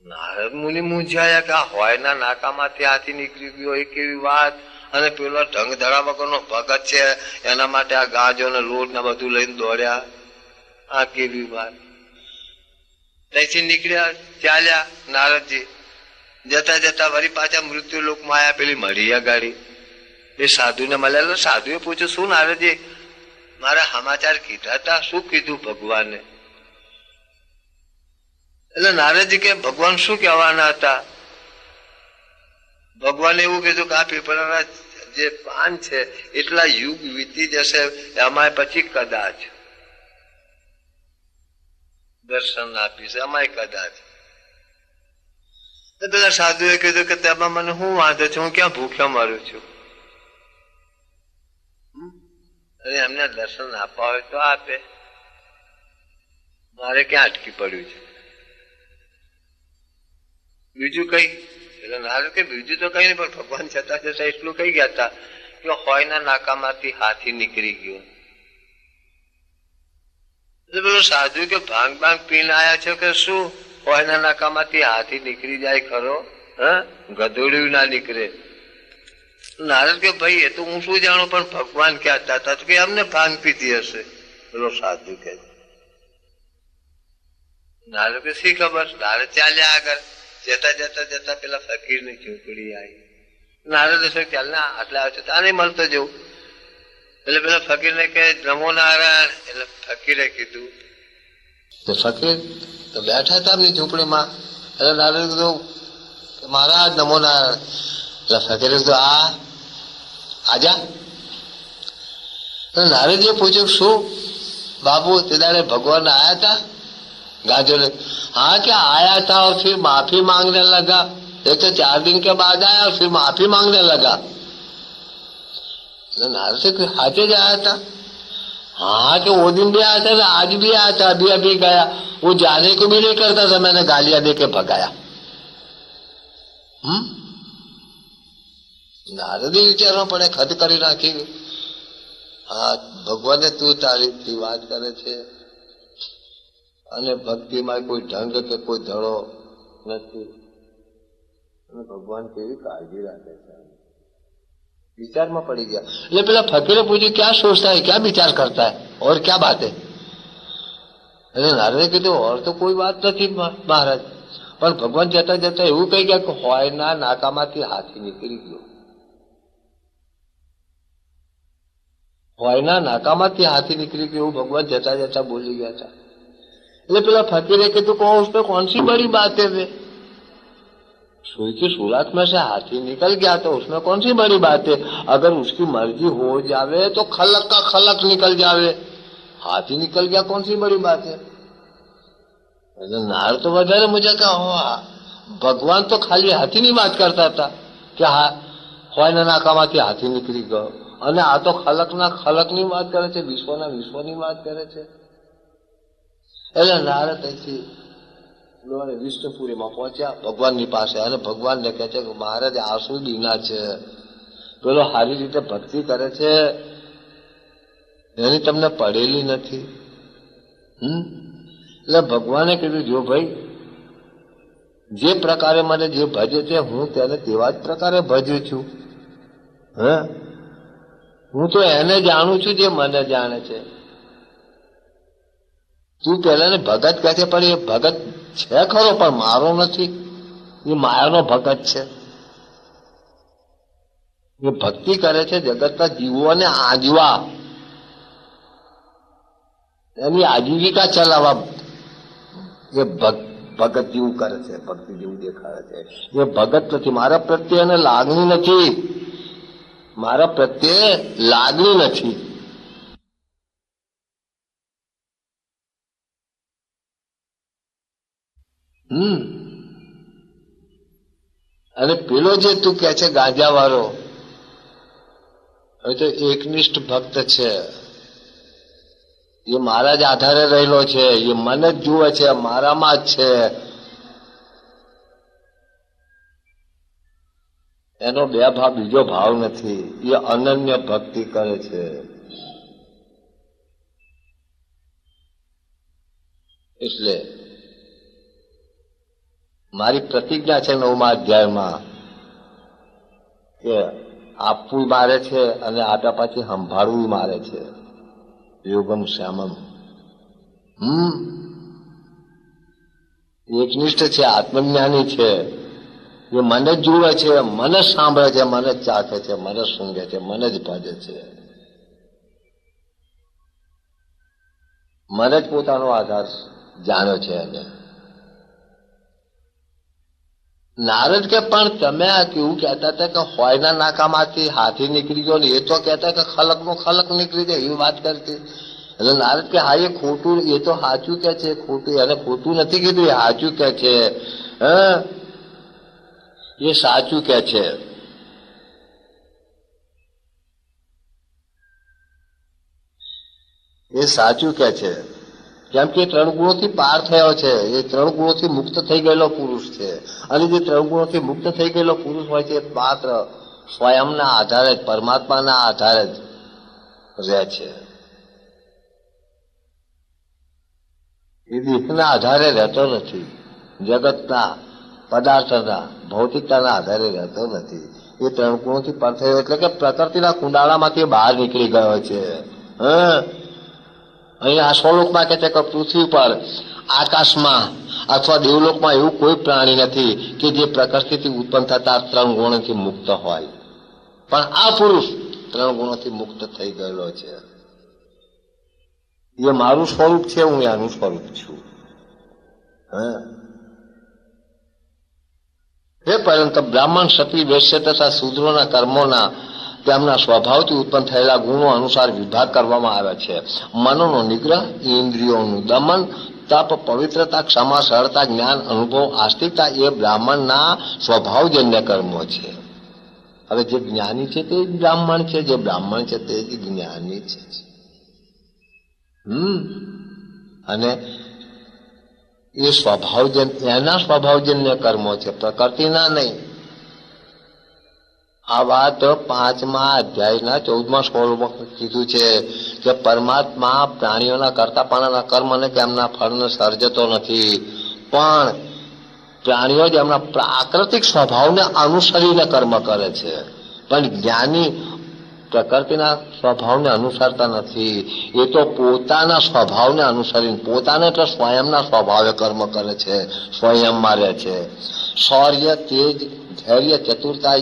નારદ મુનિ મૂંઝાયા કે આ હોયના નાકામાંથી હાથી નીકળી ગયો એ કેવી વાત, અને પેલો ઢંગ ધડા વગરનો ભગત છે એના માટે આ ગાંજો ને લૂંટ ને બધું લઈને દોડ્યા, આ કેવી વાત? ત્યાંથી નીકળ્યા, ચાલ્યા નારદજી. જતા જતા વળી પાછા મૃત્યુ લોકમાં આયા, પેલી મળી ગાડી. એ સાધુને મળ્યા. સાધુએ પૂછ્યું શું નારદજી મારા સમાચાર કીધા હતા, શું કીધું ભગવાને? એટલે નારદજી કે ભગવાન શું કહેવાના હતા? ભગવાને એવું કીધું કે આ પીપળાના જે પાન છે એટલા યુગ વીતી જશે, એમાં પછી કદાચ દર્શન આપીશ, એમાં કદાચ. પેલા સાધુએ કીધું કે તેમાં મને શું વાંધો છે, હું ક્યાં ભૂખ્યો મરું છું? અને એમને દર્શન આપવા હોય તો આપે, મારે ક્યાં અટકી પડ્યું છે? બીજું કઈ? એટલે નારદ કે બીજું તો કઈ નહીં, પણ ભગવાન જતા જતા એટલું કઈ ગયા હતા કે હોયના નાકામાંથી હાથી નીકળી ગયો. એટલે પેલો સાધુ કે ભાંગ ભાંગ પીને આયા છો કે શું હોયના નાકામાંથી હાથી નીકળી જાય ખરો? ગધોડ્યું ના નીકળે. નારદ કે ભાઈ એ તો હું શું જાણું, પણ ભગવાન કહેતા હતા કે અમને ભાંગ પીતી હશે. પેલો સાધુ કે નારદ કે શી ખબર. નારદ ચાલ્યા આગળ. જતા જતા જતા પેલા ફકીર ની ઝૂંપડી આવી. નારદ ચાલ ના આટલે આવશે આને મળતો જવું. એટલે પેલા ફકીર ને કે નમો નારાયણ. એટલે ફકીરે કીધું તો ફકીર તો બેઠા હતા એમની ઝૂંપડીમાં. એટલે નારદ કીધું મહારાજ નમો નારાયણ. એટલે ફકીરે કીધું આજા. નારદજીએ પૂછ્યું શું बाबू तेदारे भगवान आया था गाजर? हाँ क्या आया था और फिर माफी मांगने लगा। एक तो 4 दिन के बाद आया और फिर माफी मांगने लगा। नारद हाथे જ आया था? हाँ कि वो दिन भी आया था, आज भी आया था, अभी अभी गया। वो जाने को भी नहीं करता था, मैंने गालियां दे के भगाया। નારદે વિચારવા પડે, ખત કરી નાખી. હા ભગવાને તું તારીફથી વાત કરે છે અને ભક્તિમાં કોઈ ઢંગ કે કોઈ ધડો નથી અને ભગવાન કેવી કાળજી રાખે છે. विचार में पड़ गया। એટલે પેલા ફકીરે પૂછ્યું क्या सोचता है, क्या विचार करता है और क्या बात है? એટલે નારદે કીધું और तो कोई बात નથી મહારાજ, પણ ભગવાન જતા જતા એવું કહી ગયા કે હોયના નાકામાંથી હાથી નીકળી ગયો. હોયના નાકામાંથી हाथी निकली गई, भगवान जता जता बोली गया था। એટલે પેલા ફકીરે કીધું को उसमें कौन सी बड़ी बात है वे? सुई की सुलात में से हाथी निकल गया तो उसमें कौन सी बड़ी बात है? अगर उसकी मर्जी हो जावे तो खलक का खलक निकल जावे, हाथी निकल गया कौन सी बड़ी बात है? नार तो वधारे मुझे कहा भगवान तो खाली हाथी ની વાત કરતા હતા કે હોયના નાકામાંથી હાથી નીકળી ગયો, અને આ તો ખલકના ખલકની વાત કરે છે, વિશ્વના વિશ્વની વાત કરે છે. એટલે નારદ અહીંથી વિષ્ણુપુરીમાં પહોંચ્યા ભગવાનની પાસે, અને ભગવાનને કહે છે કે મહારાજ આ શું દીના છે, પેલો સારી રીતે ભક્તિ કરે છે એની તમને પડેલી નથી. એટલે ભગવાને કીધું જો ભાઈ જે પ્રકારે મને જે ભજે છે હું તેને તેવા જ પ્રકારે ભજું છું. હું તો એને જાણું છું જે મને જાણે છે. તું પેલા ને ભગત કહે છે, પણ એ ભગત છે ખરો પણ મારો નથી, એ માયાનો ભગત છે. એ ભક્તિ કરે છે જગતના જીવોને આંજવા, એની આજીવિકા ચલાવવા. એ ભગત જેવું કરે છે, ભક્તિ જેવું દેખાડે છે. એ ભગત નથી, મારા પ્રત્યે એને લાગણી નથી, મારા પ્રત્યે લાગણી નથી. અને પેલો જે તું કે છે ગાંજા વાળો, હવે તો એકનિષ્ઠ ભક્ત છે, એ મારા જ આધારે રહેલો છે, એ મને જ જુએ છે, મારામાં જ છે. એનો બે ભાવ બીજો ભાવ નથી, એ અનન્ય ભક્તિ કરે છે. એટલે મારી પ્રતિજ્ઞા છે 9મા અધ્યાયમાં કે આપવું મારે છે અને આપ્યા પછી સંભાળવું મારે છે. યોગમ શ્યામમ. એકનિષ્ઠ છે, આત્મજ્ઞાની છે, એ મને જ જુએ છે, મને જ સાંભળે છે, મને જ ચાખે છે, મને જ સૂંઘે છે, મને જ ભજે છે, મને જ પોતાનો આધાર જાણ્યો છે. એને નારદ કે પણ તમે આ કેવું કહેતા હતા કે હોયના નાકામાંથી હાથી નીકળી ગયો ને એ તો કહેતા કે ખલકનો ખલક નીકળી જાય એવી વાત કરતી. એટલે નારદ કે હા એ ખોટું, એ તો સાચું કે છે, ખોટું એને ખોટું નથી કીધું, એ સાચું કે છે. એ સાચું કે છે. એ સાચું કે છે, કેમ કે 3 ગુણોથી પાર થયો છે, એ 3 ગુણોથી મુક્ત થઈ ગયેલો પુરુષ છે. અને જે 3 ગુણોથી મુક્ત થઈ ગયેલો પુરુષ હોય છે એ માત્ર સ્વયંના આધારે જ, પરમાત્માના આધારે જ રહે છે. એ દેહના આધારે રહેતો નથી, જગતના પદાર્થના ભૌતિકતાના આધારે રહેતો નથી. એ 3 ગુણોથી પર થયો એટલે કે પ્રકૃતિના કુંડાળામાંથી બહાર નીકળી ગયો છે. અહીંયા આ સ્વલોકમાં કહે છે કે પૃથ્વી પર, આકાશમાં અથવા દેવલોકમાં એવું કોઈ પ્રાણી નથી કે જે પ્રકૃતિથી ઉત્પન્ન થતા 3 ગુણોથી મુક્ત હોય. પણ આ પુરુષ 3 ગુણોથી મુક્ત થઈ ગયેલો છે. એ મારું સ્વરૂપ છે, હું એનું સ્વરૂપ છું. હે પરંતુ બ્રાહ્મણ, ક્ષત્રિય, વૈશ્ય તથા શૂદ્રોના કર્મોના તેમના સ્વભાવથી ઉત્પન્ન થયેલા ગુણો અનુસાર વિભાગ કરવામાં આવે છે. મનોનો નિગ્રહ, ઇન્દ્રિયોનું દમન, તપ, પવિત્રતા, ક્ષમા, સરળતા, જ્ઞાન, અનુભવ, આસ્તિકતા એ બ્રાહ્મણના સ્વભાવજન્ય કર્મો છે. હવે જે જ્ઞાની છે તે જ બ્રાહ્મણ છે, જે બ્રાહ્મણ છે તે જ જ્ઞાની છે. અને એ એના સ્વભાવજન્ય કર્મો છે, પ્રકૃતિના નહીં. આ વાત 5મા અધ્યાયના 14મા શ્લોકમાં કીધું છે કે પરમાત્મા પ્રાણીઓના કરતાપણાના કર્મને કે એમના ફળને સર્જતો નથી, પણ પ્રાણીઓ જ એમના પ્રાકૃતિક સ્વભાવને અનુસરીને કર્મ કરે છે. પણ જ્ઞાની પ્રકૃતિના સ્વભાવને અનુસરતા નથી, એ તો પોતાના સ્વભાવને અનુસરીને, પોતાને તો સ્વયંના સ્વભાવે કર્મ કરે છે, સ્વયંમાં રહે છે. શૌર્ય, તેજ, ધૈર્ય, ચતુરતા,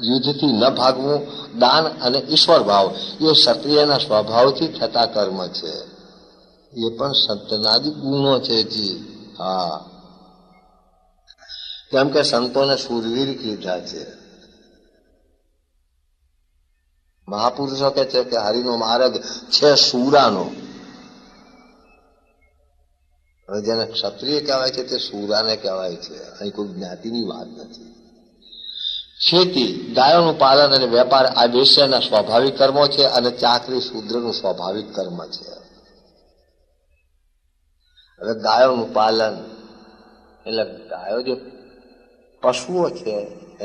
યુદ્ધથી ન ભાગવું, દાન અને ઈશ્વર ભાવ એ ક્ષત્રિયના સ્વભાવથી થતા કર્મ છે. એ પણ સંતના જ ગુણો છે જી. હા, કેમ કે સંતોને શૂરવીર કીધા છે. મહાપુરુષો કે છે કે હરિનો માર્ગ છે શૂરાનો. હવે જેને ક્ષત્રિય કહેવાય છે તે શૂરાને કહેવાય છે. અહીં કોઈ જ્ઞાતિની વાત નથી. ખેતી, ગાયોનું પાલન અને વેપાર આ વૈશ્યના સ્વાભાવિક કર્મો છે, અને ચાકરી શૂદ્રનું સ્વાભાવિક કર્મ છે. હવે ગાયોનું પાલન એટલે ગાયો જે પશુઓ છે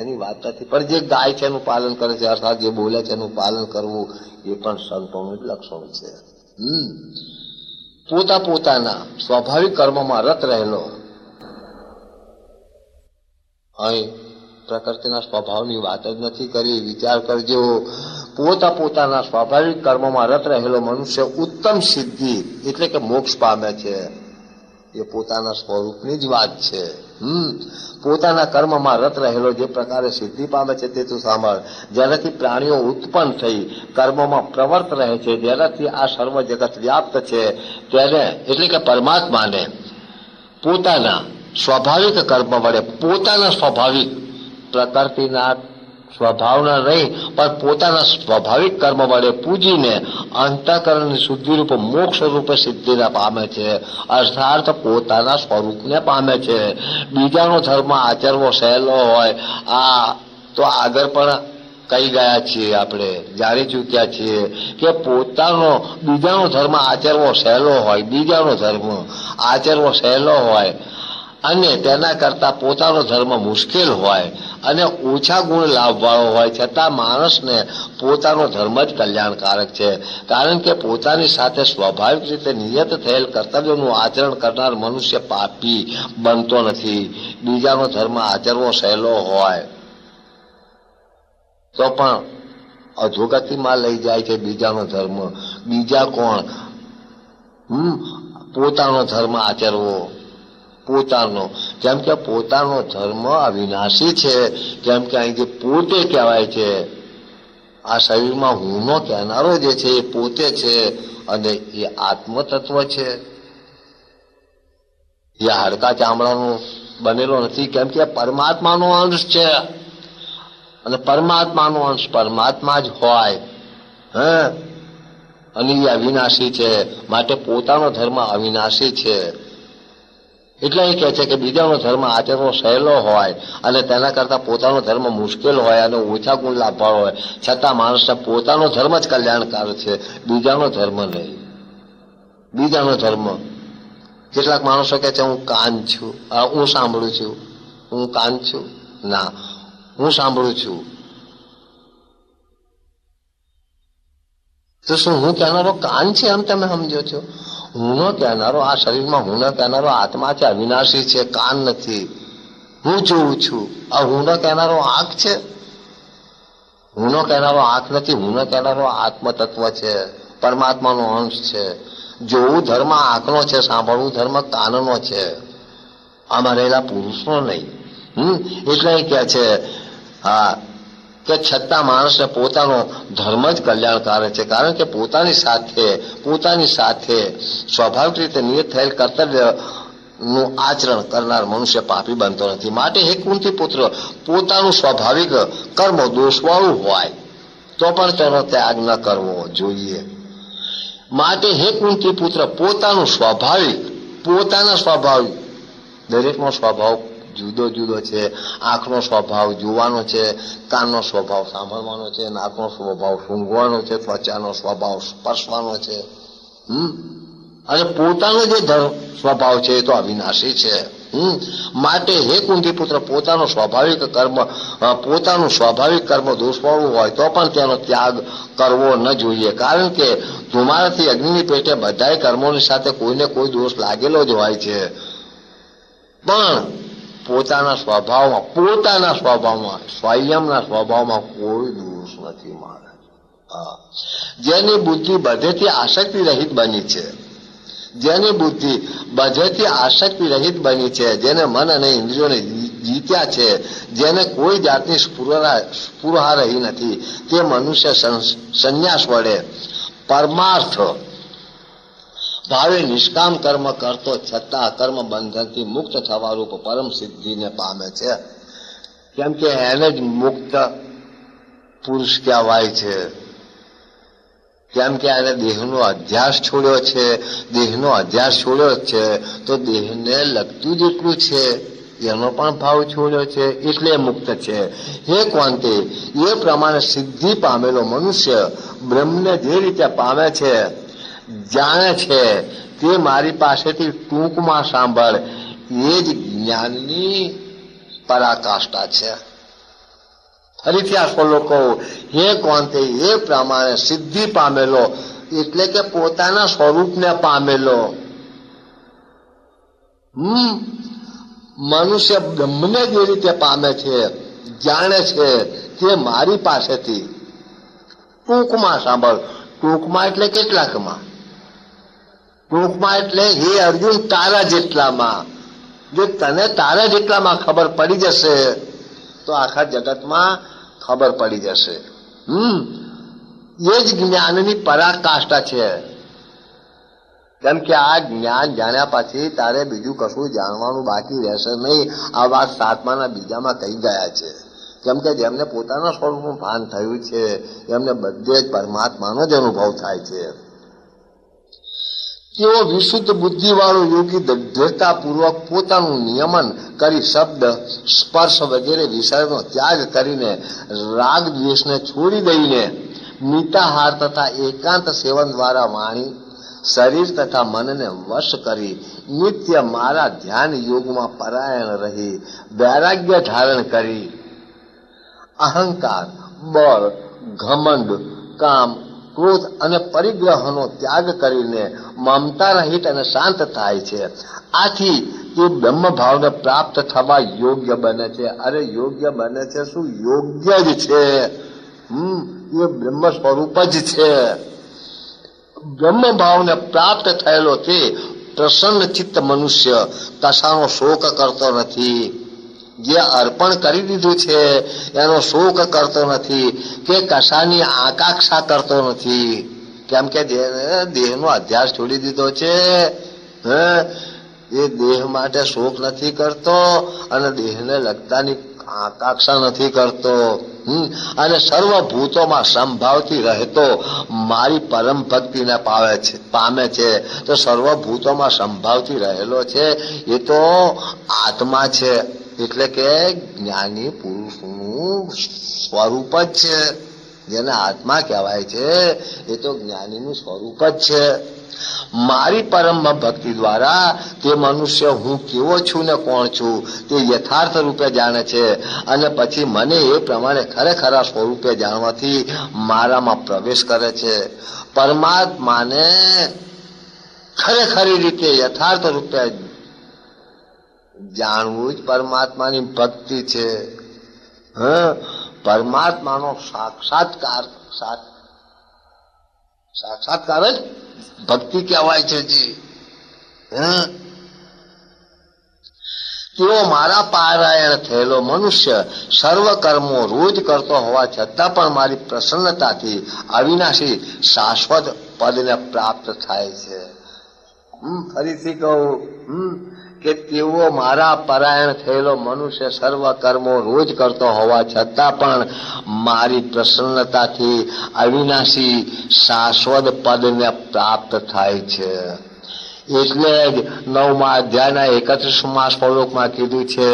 એની વાત નથી, પણ જે ગાય છે એનું પાલન કરે છે, અર્થાત જે બોલે છે એનું પાલન કરવું એ પણ સંતોનું જ લક્ષણ છે. પોતાના સ્વાભાવિક કર્મમાં રત રહેલો, અહીં પ્રકૃતિના સ્વભાવની વાત જ નથી કરી, વિચાર કરજો. પોતાના સ્વાભાવિક કર્મમાં રત રહેલો મનુષ્ય ઉત્તમ સિદ્ધિ એટલે કે મોક્ષ પામે છે. એ પોતાના સ્વરૂપની જ વાત છે. પોતાના કર્મમાં રત રહેલો જે પ્રકારે સિદ્ધિ પામે છે તે તું સાંભળ. જેનાથી પ્રાણીઓ ઉત્પન્ન થઈ કર્મમાં પ્રવર્ત રહે છે, જેનાથી આ સર્વ જગત વ્યાપ્ત છે, તેને એટલે કે પરમાત્માને પોતાના સ્વાભાવિક કર્મ વડે, પોતાના સ્વાભાવિક પ્રકૃતિના સ્વભાવના નહીં પણ પોતાના સ્વાભાવિક કર્મ વડે પૂજીને અંતઃકરણની શુદ્ધિ રૂપે મોક્ષ રૂપે સિદ્ધિને પામે છે, અર્થાત પોતાના સ્વરૂપને પામે છે. બીજાનો ધર્મ આચરવો સહેલો હોય, આ તો આગળ પણ કહી ગયા છીએ, આપણે જાણી ચૂક્યા છીએ કે બીજાનો ધર્મ આચરવો સહેલો હોય, બીજાનો ધર્મ આચરવો સહેલો હોય અને તેના કરતા પોતાનો ધર્મ મુશ્કેલ હોય અને ઓછા ગુણ લાભવાળો હોય, છતાં માણસને પોતાનો ધર્મ જ કલ્યાણકારક છે. કારણ કે પોતાની સાથે સ્વાભાવિક રીતે નિયત થયેલ કર્તવ્યનું આચરણ કરનાર મનુષ્ય પાપી બનતો નથી. બીજાનો ધર્મ આચરવો સહેલો હોય તો પણ અધોગતિમાં લઈ જાય છે બીજાનો ધર્મ. બીજા કોણ? પોતાનો ધર્મ આચરવો, પોતાનો, કેમ કે પોતાનો ધર્મ અવિનાશી છે. કેમ કે અહીં જે પોતે કહેવાય છે, આ શરીરમાં હુંનો કહેનારો જે છે એ પોતે છે અને એ આત્મ તત્વ છે. એ હાડકા ચામડાનો બનેલો નથી, કેમ કે પરમાત્માનો અંશ છે અને પરમાત્માનો અંશ પરમાત્મા જ હોય. અને એ અવિનાશી છે, માટે પોતાનો ધર્મ અવિનાશી છે. એટલે એ કહે છે કે બીજાનો ધર્મ આચરવો સહેલો હોય અને તેના કરતા પોતાનો ધર્મ મુશ્કેલ હોય અને ઓછા ગુણ લાભવાળો હોય, છતાં માણસને પોતાનો ધર્મ જ કલ્યાણકારક છે, બીજાનો ધર્મ નહીં. બીજાનો ધર્મ, કેટલાક માણસો કહે છે હું કાન છું, હું સાંભળું છું. હું કાન છું? ના, હું સાંભળું છું. તો શું હું કહેનારો કાન છે એમ તમે સમજો છો? હુંનો કહેનારો આ શરીરમાં હુંનો કહેનારો આત્મા છે, અવિનાશી છે, કાન નથી. હું જોઉં છું. આ હુંનો કહેનારો આંખ છે? હુંનો કહેનારો આંખ નથી, હુંનો કહેનારો આત્મ તત્વ છે, પરમાત્માનો અંશ છે. જોવું ધર્મ આંખનો છે, સાંભળવું ધર્મ કાનનો છે, આમાં રહેલા પુરુષનો નહીં. એટલે એ કહે છે કે છતાં માણસને પોતાનો ધર્મ જ કલ્યાણકારક છે. કારણ કે પોતાની સાથે સ્વાભાવિક રીતે નિયત થયેલ કર્તવ્યનું આચરણ કરનાર મનુષ્ય પાપી બનતો નથી. માટે હે કુંતી પુત્ર, પોતાનું સ્વાભાવિક કર્મ દોષવાળું હોય તો પણ તેનો ત્યાગ ન કરવો જોઈએ. માટે હે કુંતી પુત્ર, પોતાના સ્વાભાવિક, દરેકનો સ્વભાવ જુદો જુદો છે. આંખનો સ્વભાવ જોવાનો છે, કાનનો સ્વભાવ સાંભળવાનો છે, નાકનો સ્વભાવ સૂંઘવાનો છે, ત્વચાનો સ્વભાવ સ્પર્શવાનો છે. અને પોતાનો જે સ્વભાવ છે એ તો અવિનાશી છે. માટે હે કુંતી પુત્ર, પોતાનું સ્વાભાવિક કર્મ દોષવાળું હોય તો પણ તેનો ત્યાગ કરવો ન જોઈએ. કારણ કે ધુમાડાથી અગ્નિની પેટે બધાય કર્મોની સાથે કોઈને કોઈ દોષ લાગેલો જ હોય છે, પણ પોતાના સ્વભાવમાં સ્વયંના સ્વભાવમાં કોઈ દોષ નથી મહારાજ. જેની બુદ્ધિ બધેથી આસક્તિ રહિત બની છે, જેને મન અને ઇન્દ્રિયોને જીત્યા છે, જેને કોઈ જાતની સ્પૃહા રહી નથી, તે મનુષ્ય સંન્યાસ વડે પરમાર્થ ભાવે નિષ્કામ કર્મ કરતો છતાં કર્મ બંધનથી મુક્ત થવા રૂપ પરમ સિદ્ધિને પામે છે. કેમ કે એને જ મુક્ત પુરુષ કહેવાય છે. કેમ કે એને દેહનો અધ્યાસ છોડ્યો છે, તો દેહને લગતું જેટલું છે એનો પણ ભાવ છોડ્યો છે, એટલે મુક્ત છે. હે કોંતે, એ પ્રમાણે સિદ્ધિ પામેલો મનુષ્ય બ્રહ્મને જે રીતે પામે છે, જાણે છે, તે મારી પાસેથી ટૂંકમાં સાંભળ. એ જ જ્ઞાનની પરાકાષ્ઠા છે. ફરીથી આ શ્લોક કહું, હે કોંતે, એ પ્રમાણે સિદ્ધિ પામેલો એટલે કે પોતાના સ્વરૂપને પામેલો. મનુષ્ય બ્રહ્મને જે રીતે પામે છે, જાણે છે, તે મારી પાસેથી ટૂંકમાં સાંભળ. ટૂંકમાં એટલે કેટલાકમાં? ટૂંકમાં એટલે હે અર્જુન તારા જેટલામાં. જો તને તારા જેટલામાં ખબર પડી જશે તો આખા જગતમાં ખબર પડી જશે. એ જ જ્ઞાનની પરાકાષ્ઠા છે. કેમ કે આ જ્ઞાન જાણ્યા પછી તારે બીજું કશું જાણવાનું બાકી રહેશે નહીં. આ વાત 7માના બીજામાં કહી ગયા છે. કેમ કે જેમને પોતાના સ્વરૂપનું ભાન થયું છે એમને બધે જ પરમાત્માનો જ અનુભવ થાય છે. તેઓ વિશુદ્ધ બુદ્ધિવાળો યોગી દૃઢતાપૂર્વક પોતાનું નિયમન કરી શબ્દ, સ્પર્શ વગેરે વિષયનો ત્યાગ કરીને રાગ દ્વેષને છોડી દઈને મિતાહાર તથા એકાંત સેવન દ્વારા વાણી, શરીર તથા મનને વશ કરી નિત્ય મારા ધ્યાન યોગમાં પરાયણ રહી વૈરાગ્ય ધારણ કરી અહંકાર, બળ, ઘમંડ, કામ, ક્રોધ અને પરિગ્રહનો ત્યાગ કરીને મમતા રહિત અને શાંત થાય છે. આથી તે બ્રહ્મ ભાવને પ્રાપ્ત થવા યોગ્ય બને છે. અરે યોગ્ય બને છે શું? યોગ્ય જ છે. એ બ્રહ્મ સ્વરૂપ જ છે. બ્રહ્મ ભાવને પ્રાપ્ત થયેલો તે પ્રસન્ન ચિત્ત મનુષ્ય કશાનો શોક કરતો નથી. જે અર્પણ કરી દીધું છે એનો શોક કરતો નથી કે કશાની આકાંક્ષા કરતો નથી. કેમ કે દેહનો અધ્યાસ છોડી દીધો છે, એ દેહ માટે શોક નથી કરતો અને દેહને લગતાની આકાંક્ષા નથી કરતો. અને સર્વભૂતોમાં સમભાવથી રહેતો મારી પરમ ભક્તિને પામે છે. તો સર્વભૂતોમાં સમભાવથી રહેલો છે એ તો આત્મા છે. એટલે કે જ્ઞાની પુરુષનું સ્વરૂપ જ છે. જેને આત્મા કહેવાય છે એ તો જ્ઞાનીનું સ્વરૂપ જ છે. મારી પરમ ભક્તિ દ્વારા તે મનુષ્ય હું કેવો છું ને કોણ છું તે યથાર્થ રૂપે જાણે છે અને પછી મને એ પ્રમાણે ખરેખરા સ્વરૂપે જાણવાથી મારામાં પ્રવેશ કરે છે. પરમાત્માને ખરેખરી રીતે યથાર્થ રૂપે જાણવું જ પરમાત્માની ભક્તિ છે. પરમાત્માનો સાક્ષાત્કાર જ ભક્તિ કહેવાય છે. તેઓ મારા પારાયણ થયેલો મનુષ્ય સર્વ કર્મો રોજ કરતો હોવા છતાં પણ મારી પ્રસન્નતાથી અવિનાશી શાશ્વત પદને પ્રાપ્ત થાય છે. ફરીથી કહું કે તેઓ મારા પરાયણ થયેલો મનુષ્ય સર્વ કર્મો રોજ કરતો હોવા છતાં પણ મારી પ્રસન્નતાથી અવિનાશી શાશ્વત પદને પ્રાપ્ત થાય છે. એટલે જ 9મા અધ્યાયના 31મા શ્લોકમાં કીધું છે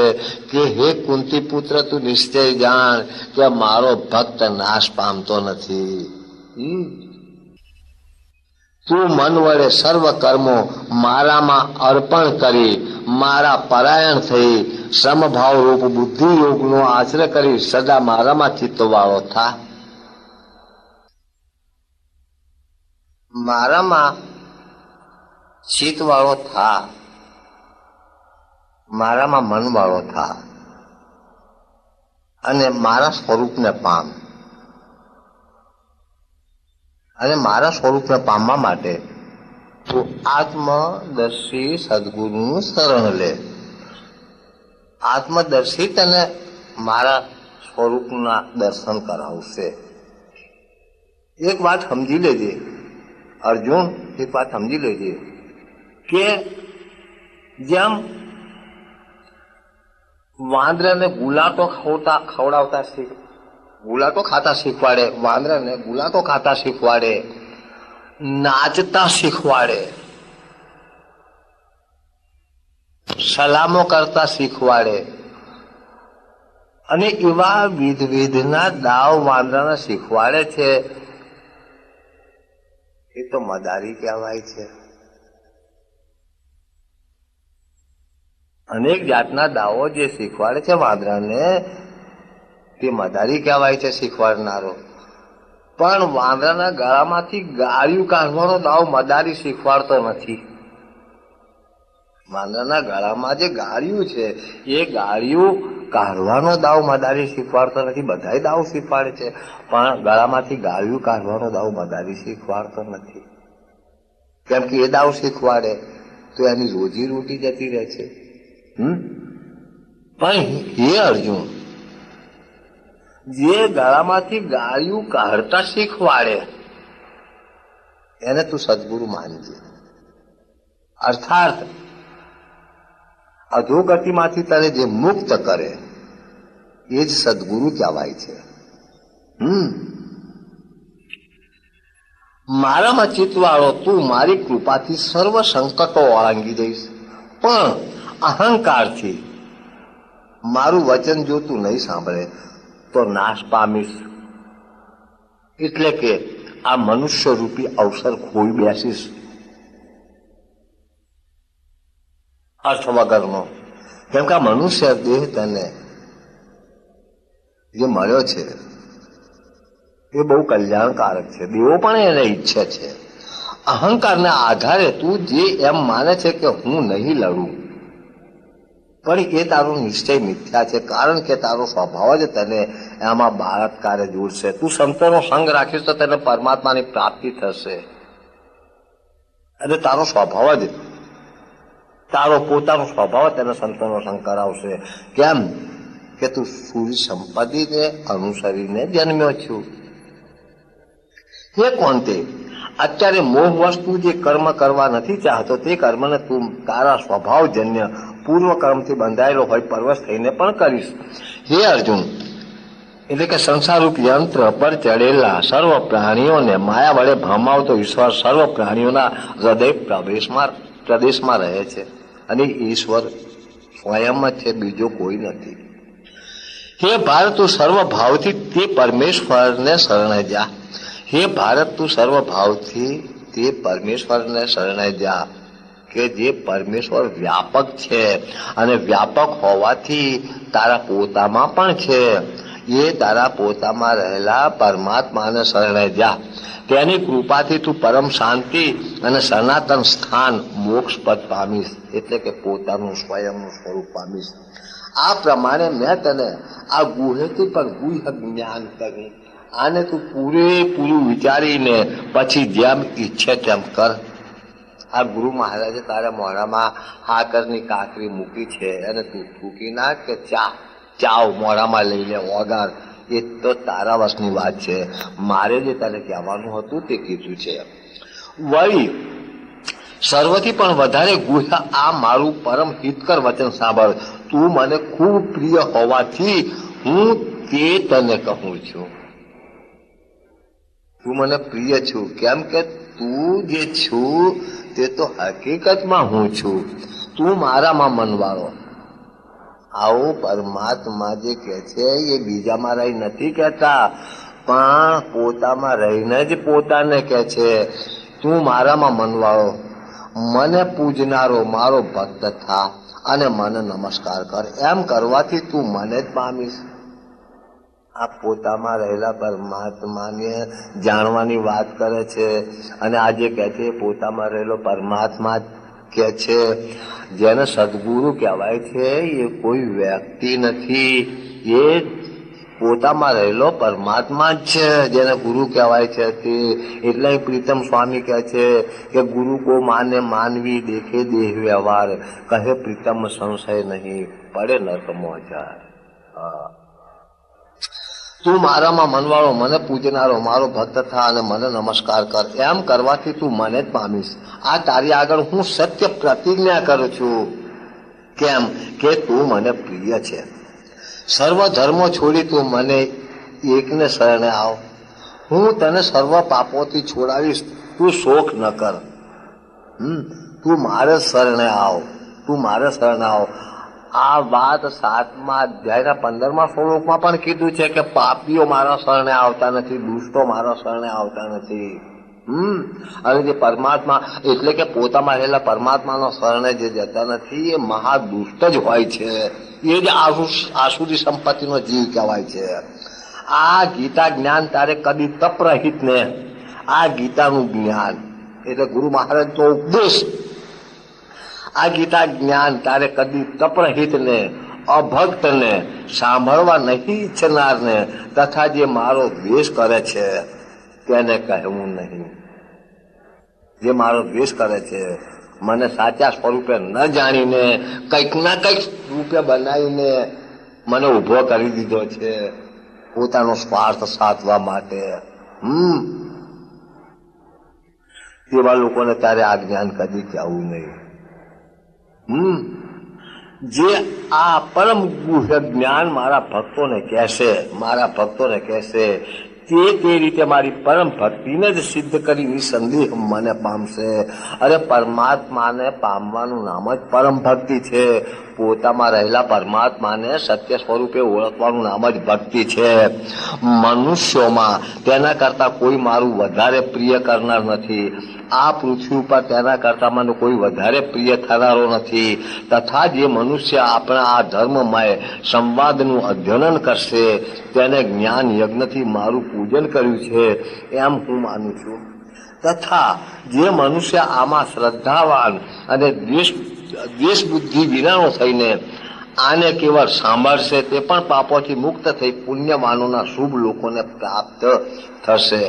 કે હે કુંતી પુત્ર, તું નિશ્ચય જાણ કે મારો ભક્ત નાશ પામતો નથી. તું મન વડે સર્વ કર્મો મારામાં અર્પણ કરી મારા પરાયણ થઈ સમભાવ રૂપ બુદ્ધિ યોગનો આશ્રય કરી સદા મારામાં ચિત્તવાળો થા. મારામાં ચિત્તવાળો થા, મારામાં મનવાળો થા અને મારા સ્વરૂપને પામ. અને મારા સ્વરૂપને પામવા માટે તું આત્મદર્શી સદગુરુનું શરણ લે. આત્મદર્શી તને મારા સ્વરૂપના દર્શન કરાવશે. એક વાત સમજી લેજે અર્જુન, એક વાત સમજી લેજે કે જેમ વાંદરાને ગુલાટો ગુલાટો ખાતા શીખવાડે, વાંદરાને ગુલાટો ખાતા શીખવાડે, નાચતા શીખવાડે, સલામો કરતા શીખવાડે અને એવા વિધના દાવ વાંદરાને શીખવાડે છે. એ તો મદારી કહેવાય છે. અનેક જાતના દાવો જે શીખવાડે છે વાંદરાને તે મદારી કહેવાય છે શીખવાડનારો. પણ વાંદરાના ગળામાંથી ગાળિયું કાઢવાનો દાવ મદારી શીખવાડતો નથી. વાંદરાના ગળામાં જે ગાળિયું છે એ ગાળિયું કાઢવાનો દાવ મદારી શીખવાડતો નથી. બધાય દાવ શીખવાડે છે પણ ગળામાંથી ગાળિયું કાઢવાનો દાવ મદારી શીખવાડતો નથી. કેમ કે એ દાવ શીખવાડે તો એની રોજી રોટી જતી રહે છે. પણ હે અર્જુન, જે ગળામાંથી ગાળિયું કાઢતા શીખવાડે એને તું સદગુરુ માનજે. અર્થાત અધોગતિમાંથી તને જે મુક્ત કરે એ જ સદગુરુ કહેવાય છે. મારામાં ચિતવાળો તું મારી કૃપાથી સર્વ સંકટો ઓળંગી દઈશ, પણ અહંકારથી મારું વચન જો તું નહીં સાંભળે તો નાશ પામીશ. એટલે કે આ મનુષ્ય રૂપી અવસર ખોઈ બેસીશ. અર્થ વગરનો. કેમ કે આ મનુષ્ય દેહ તને જે મળ્યો છે એ બહુ કલ્યાણકારક છે. દેવો પણ એને ઈચ્છે છે. અહંકારના આધારે તું જે એમ માને છે કે હું નહીં લડું, પણ એ તારો નિશ્ચય મિથ્યા છે. કારણ કે તારો સ્વભાવ જ તને એમાં બળાત્કારે જોડશે. તું સંતોનો સંગ રાખીશ તો તને પરમાત્માની પ્રાપ્તિ થશે. અને તારો સ્વભાવ જ, તારો પોતાનો સ્વભાવ તને સંતોનો સંગ કરાવશે. કેમ કે તું સૂર્ય સંપત્તિને અનુસરીને જન્મ્યો છું. હે કોંતે, અત્યારે મોહ વસ્તુ જે કર્મ કરવા નથી ચાહતો તે કર્મને તું તારા સ્વભાવજન્ય પૂર્વ કર્મથી બંધાયેલો હોય પરવશ થઈને પણ કરીશ. હે અર્જુન, એટલે કે સંસારરૂપ યંત્ર પર ચડેલા સર્વ પ્રાણીઓને માયા વડે ભમાવતો ઈશ્વર સર્વ પ્રાણીઓના હૃદય પ્રદેશમાં રહે છે. અને ઈશ્વર સ્વયં જ છે, બીજો કોઈ નથી. હે ભારત, તું સર્વ ભાવથી તે પરમેશ્વરને શરણે જા. હે ભારત, તું સર્વ ભાવથી તે પરમેશ્વરને શરણે જા કે જે પરમેશ્વર વ્યાપક છે અને વ્યાપક હોવાથી તારા પોતામાં પણ છે. એ તારા પોતામાં રહેલા પરમાત્માને શરણે જા. તેની કૃપાથી તું પરમ શાંતિ અને સનાતન સ્થાન મોક્ષ પદ પામીશ. એટલે કે પોતાનું સ્વયંનું સ્વરૂપ પામીશ. આ પ્રમાણે મેં તને આ ગુહેથી પણ ગુહ્ય જ્ઞાન કર્યું. આને તું પૂરેપૂરું વિચારીને પછી જેમ ઈચ્છે તેમ કર. આ ગુરુ મહારાજે તારા મોઢામાં હાકરની કાકરી મૂકી છે અને તું થૂકી નાખ કે ચાવ મોઢામાં લઈને ઓગાળ. એ તો તારા વશની વાત છે. મારે જે તને કહેવાનું હતું તે કીધું છે. વળી સર્વથી પણ વધારે ગુહ્ય આ મારું પરમ હિતકર વચન સાંભળ. તું મને ખૂબ પ્રિય હોવાથી હું તે તને કહું છું. તું મને પ્રિય છું કેમ કે તું જે છું તે તો હકીકતમાં હું છું. તું મારામાં મનવાળો. આવું પરમાત્મા જે કહે છે એ બીજામાં રહી નથી કહેતા, પણ પોતામાં રહીને જ પોતાને કહે છે. તું મારામાં મનવાળો, મને પૂજનારો મારો ભક્ત થા અને મને નમસ્કાર કર. એમ કરવાથી તું મને જ પામીશ. આ પોતામાં રહેલા પરમાત્માને જાણવાની વાત કરે છે. અને આજે કહે છે પોતામાં રહેલો પરમાત્મા જ કે છે. જેને સદગુરુ કહેવાય છે એ કોઈ વ્યક્તિ નથી, એ પોતામાં રહેલો પરમાત્મા જ છે જેને ગુરુ કહેવાય છે તે. એટલે પ્રીતમ સ્વામી કહે છે કે ગુરુ કો માને માનવી દેખે દેહ વ્યવહાર, કહે પ્રીતમ સંશય નહીં પડે નર્કમાં જાય. તું મારામાં મનવાળો, મને પૂજનારો મારો ભક્ત થા અને મને નમસ્કાર કર. એમ કરવાથી તું મને જ પામીશ. આ તારી આગળ હું સત્ય પ્રતિજ્ઞા કરું છું. કેમ કે તું મને પ્રિય છે. સર્વ ધર્મો છોડી તું મને એકને શરણે આવ. હું તને સર્વ પાપોથી છોડાવીશ. તું શોક ન કર. તું મારે શરણે આવ. તું મારે શરણે આવ. આ વાત 7મા અધ્યાયના 15મા શ્લોકમાં પણ કીધું છે કે પાપીઓ મારા શરણે આવતા નથી, દુષ્ટો મારા શરણે આવતા નથી. અને જે પરમાત્મા એટલે કે પોતામાં રહેલા પરમાત્માનો શરણે જે જતા નથી એ મહાદુષ્ટ જ હોય છે. એ જ આસુરી સંપત્તિનો જીવ કહેવાય છે. આ ગીતા જ્ઞાન તારે કદી તપરહિત ને આ ગીતાનું જ્ઞાન એટલે ગુરુ મહારાજ તો ઉપદેશ. આ ગીતા જ્ઞાન તારે કદી તપરહિત ને અભક્ત ને સાંભળવા નહીં ઈચ્છનાર ને તથા જે મારો દ્વેષ કરે છે તેને કહેવું નહીં. જે મારો દ્વેષ કરે છે, મને સાચા સ્વરૂપે ન જાણીને કંઈક ના કંઈક રૂપે બનાવીને મને ઉભો કરી દીધો છે પોતાનો સ્વાર્થ સાધવા માટે. તેવા લોકોને તારે આ જ્ઞાન કદી કહેવું નહીં. જે આ પરમ ગુહ્ય જ્ઞાન મારા ભક્તોને કહેશે તે રીતે મારી પરમ ભક્તિને જ સિદ્ધ કરી નિસંદેહ મને પામશે. અરે પરમાત્માને પામવાનું નામ જ પરમ ભક્તિ છે. પોતામાં રહેલા પરમાત્માને સત્ય સ્વરૂપે ઓળખવાનું નામ જ ભક્તિ છે. મનુષ્યોમાં તેના કરતા કોઈ મારું વધારે પ્રિય કરનાર નથી. આ પૃથ્વી ઉપર તેના કરતા મને કોઈ વધારે પ્રિય થનારો નથી. તથા જે મનુષ્ય આપણા આ ધર્મમય સંવાદનું અધ્યયન કરશે તેને જ્ઞાન યજ્ઞથી મારું પૂજન કર્યું છે એમ હું માનું છું. તથા જે મનુષ્ય આમાં શ્રદ્ધાવાન અને દ્વેષ બુદ્ધિ વિનાનો થઈને આને કેવળ સાંભળશે તે પણ પાપોથી મુક્ત થઈ પુણ્યવાનોના શુભ લોકોને પ્રાપ્ત થશે.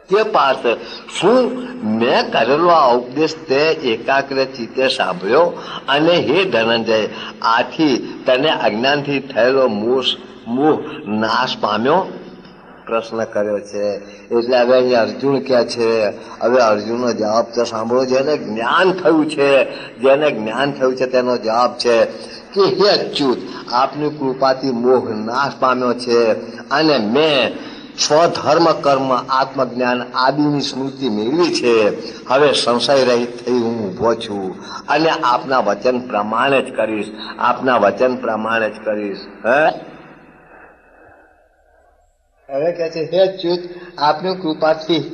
તે પાર્થ, શું મેં કરેલો આ ઉપદેશ તે એકાગ્ર ચિત્તે સાંભળ્યો અને હે ધનંજય આથી તને અજ્ઞાનથી થયેલો મોહ નાશ પામ્યો? પ્રશ્ન કર્યો છે. એટલે હવે અહીં અર્જુન કહે છે, હવે અર્જુનનો જવાબ તો સાંભળો. જેને જ્ઞાન થયું છે તેનો જવાબ છે કે હે અચ્યુત, આપની કૃપાથી મોહ નાશ પામ્યો છે અને મેં સ્વધર્મ કર્મ આત્મજ્ઞાન આદિની સ્મૃતિ મેળવી છે. હવે સંશય રહિત થઈ હું ઊભો છું અને આપના વચન પ્રમાણે જ કરીશ. હવે કહે છે હે અચ્યુત, આપની કૃપાથી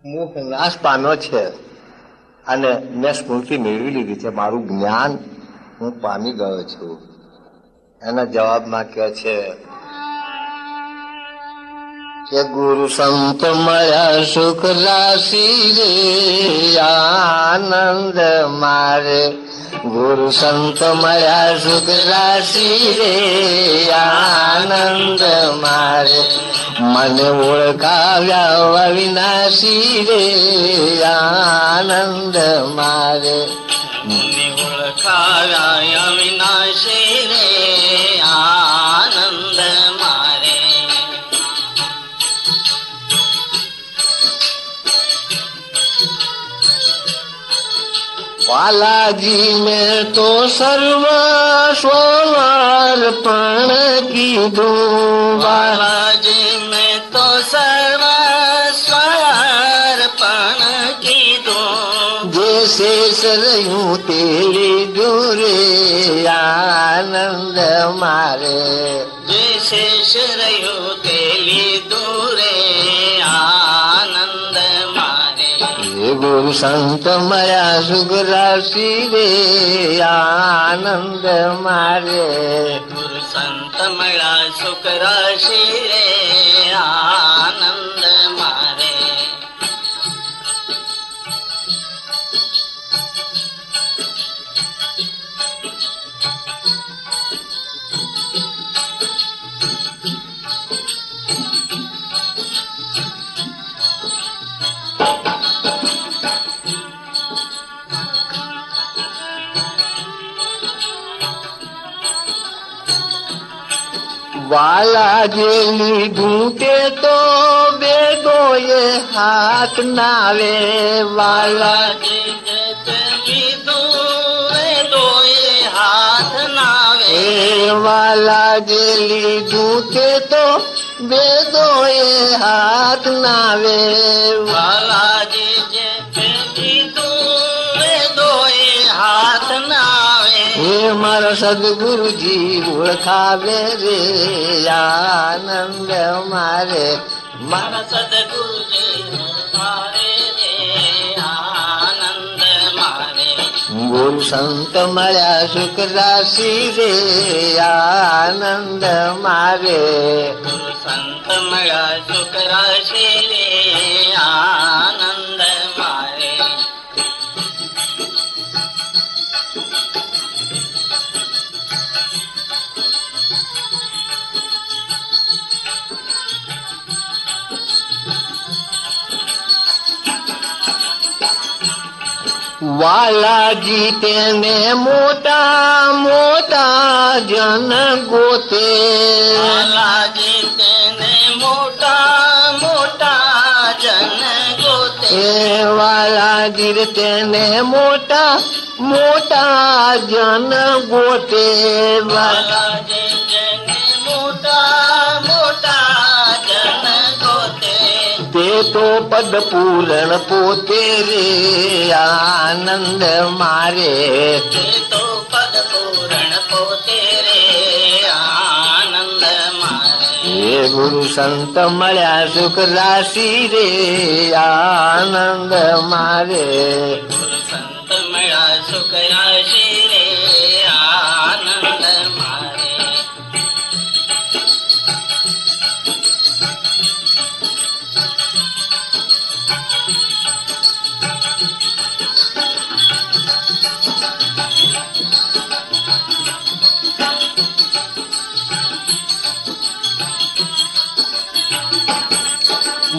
મોહ નાશ પામ્યો છે અને મેં સ્મૃતિ મેળવી લીધી છે. મારું જ્ઞાન હું પામી ગયો છું. એના જવાબમાં કહે છે કે ગુરુ સંત મળ્યા સુખ રાશિ રે આનંદ મારે. ગુરુ સંત મળ્યા સુખ રાશિ રે આનંદ મારે. મને ઓળખાવ્યા અવિનાશી રે આનંદ મારે. મને ઓળખાવ્યા અવિનાશી રે આનંદ મારે. बालाजी में तो सर्व स्वर्ण कीधું. बालाजी में तो सर्व समर्पण कीधું. જે શેષ રહ્યું તે લીધું રે આનંદ મારે. જે શેષ રહ્યું તે લીધું રે આનંદ મારે. ગુરુ સંત મળ્યા સુખ રાશિ રે આનંદ મારે. ગુરુ સંત મળ્યા સુખ રાશિ રે આનંદ મારે. વાલા જે લીધું તે તો બેદોએ હાથ નાવે. વાલા વાલા જે લીધું તે તો બેદોએ હાથ નાવે. વાલાજી જે લીધું વેદોએ હાથ નાવે. હે મારા સદગુરુજી ઓળખાવે રે આનંદ મારે. મારા સદગુરુજી તારે રે આનંદ મારે. ગુરુ સંત મળ્યા સુખ રાશિ રે આનંદ મારે. ગુરુ સંત મળ્યા સુખ રાશિ રે આનંદ મારે. વાલાજી તેને મોટા મોટા જન ગોતે. વાલાજી તેને મોટા મોટા જન ગોતે. એ વાલાજી તેને મોટા મોટા જન ગોતે. વાલાજી તેને મોટા મોટા જન ગોતે. તે તો પદ પૂરણ પોતે રે આનંદ મારે. તે તો પદ પૂરણ પોતે રે આનંદ મારે. હે ગુરુ સંત મળ્યા સુખ રાશિ રે આનંદ મારે. ગુરુ સંત મળ્યા સુખ રાશિ રે આનંદ મારે.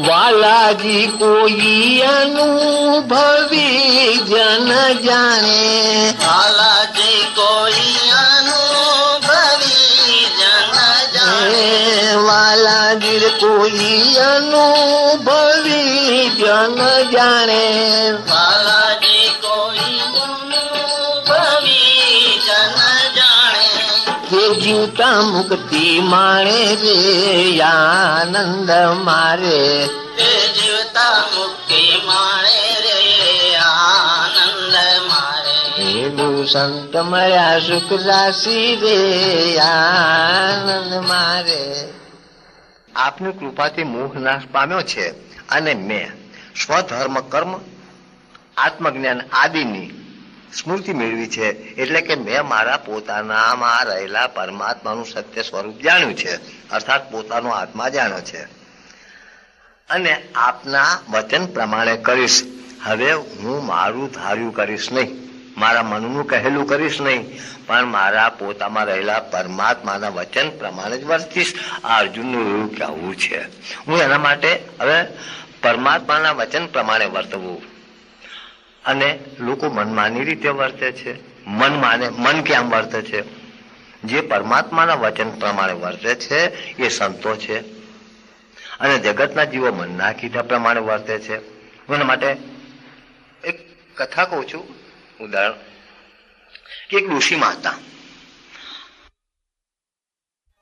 વાલાજી કોઈ અનુભવી જન જાણે. વાલાજી કોઈ અનુભવી જન જાણે. વાલાજી કોઈ અનુભવી જન જાણે. વાલાજી કોઈ અનુભવી જન જાણે. કે જીવતા મુક્તિ માણે રે આનંદ મારે. તે જીવતા મુક્તિ માણે રે આનંદ મારે. હે ગુરુ સંત મળ્યા સુખ રાશિ રે આનંદ મારે. આપની કૃપાથી મોહ નાશ પામ્યો છે અને મેં સ્વધર્મ કર્મ આત્મજ્ઞાન આદિની સ્મૃતિ મેળવી છે. એટલે કે મેં મારા પોતાનામાં રહેલા પરમાત્માનું સત્ય સ્વરૂપ જાણ્યું છે, અર્થાત પોતાનો આત્મા જાણ્યો છે. અને આપના વચન પ્રમાણે કરીશ. હવે હું મારું ધાર્યું કરીશ નહીં, મારા મનનું કહેલું કરીશ નહીં, પણ મારા પોતામાં રહેલા પરમાત્માના વચન પ્રમાણે જ વર્તીશ. આ અર્જુનનું એવું કહેવું છે. હું એના માટે હવે પરમાત્માના વચન પ્રમાણે વર્તવું. અને લોકો મનમાની રીતે વર્તે છે. મન કેમ વર્તે છે? જે પરમાત્માના વચન પ્રમાણે વર્તે છે એ સંતો છે, અને જગતના જીવો મનના કીધા પ્રમાણે વર્તે છે. એના માટે એક કથા કહું છું, ઉદાહરણ કે એક ડોશીમાં હતા.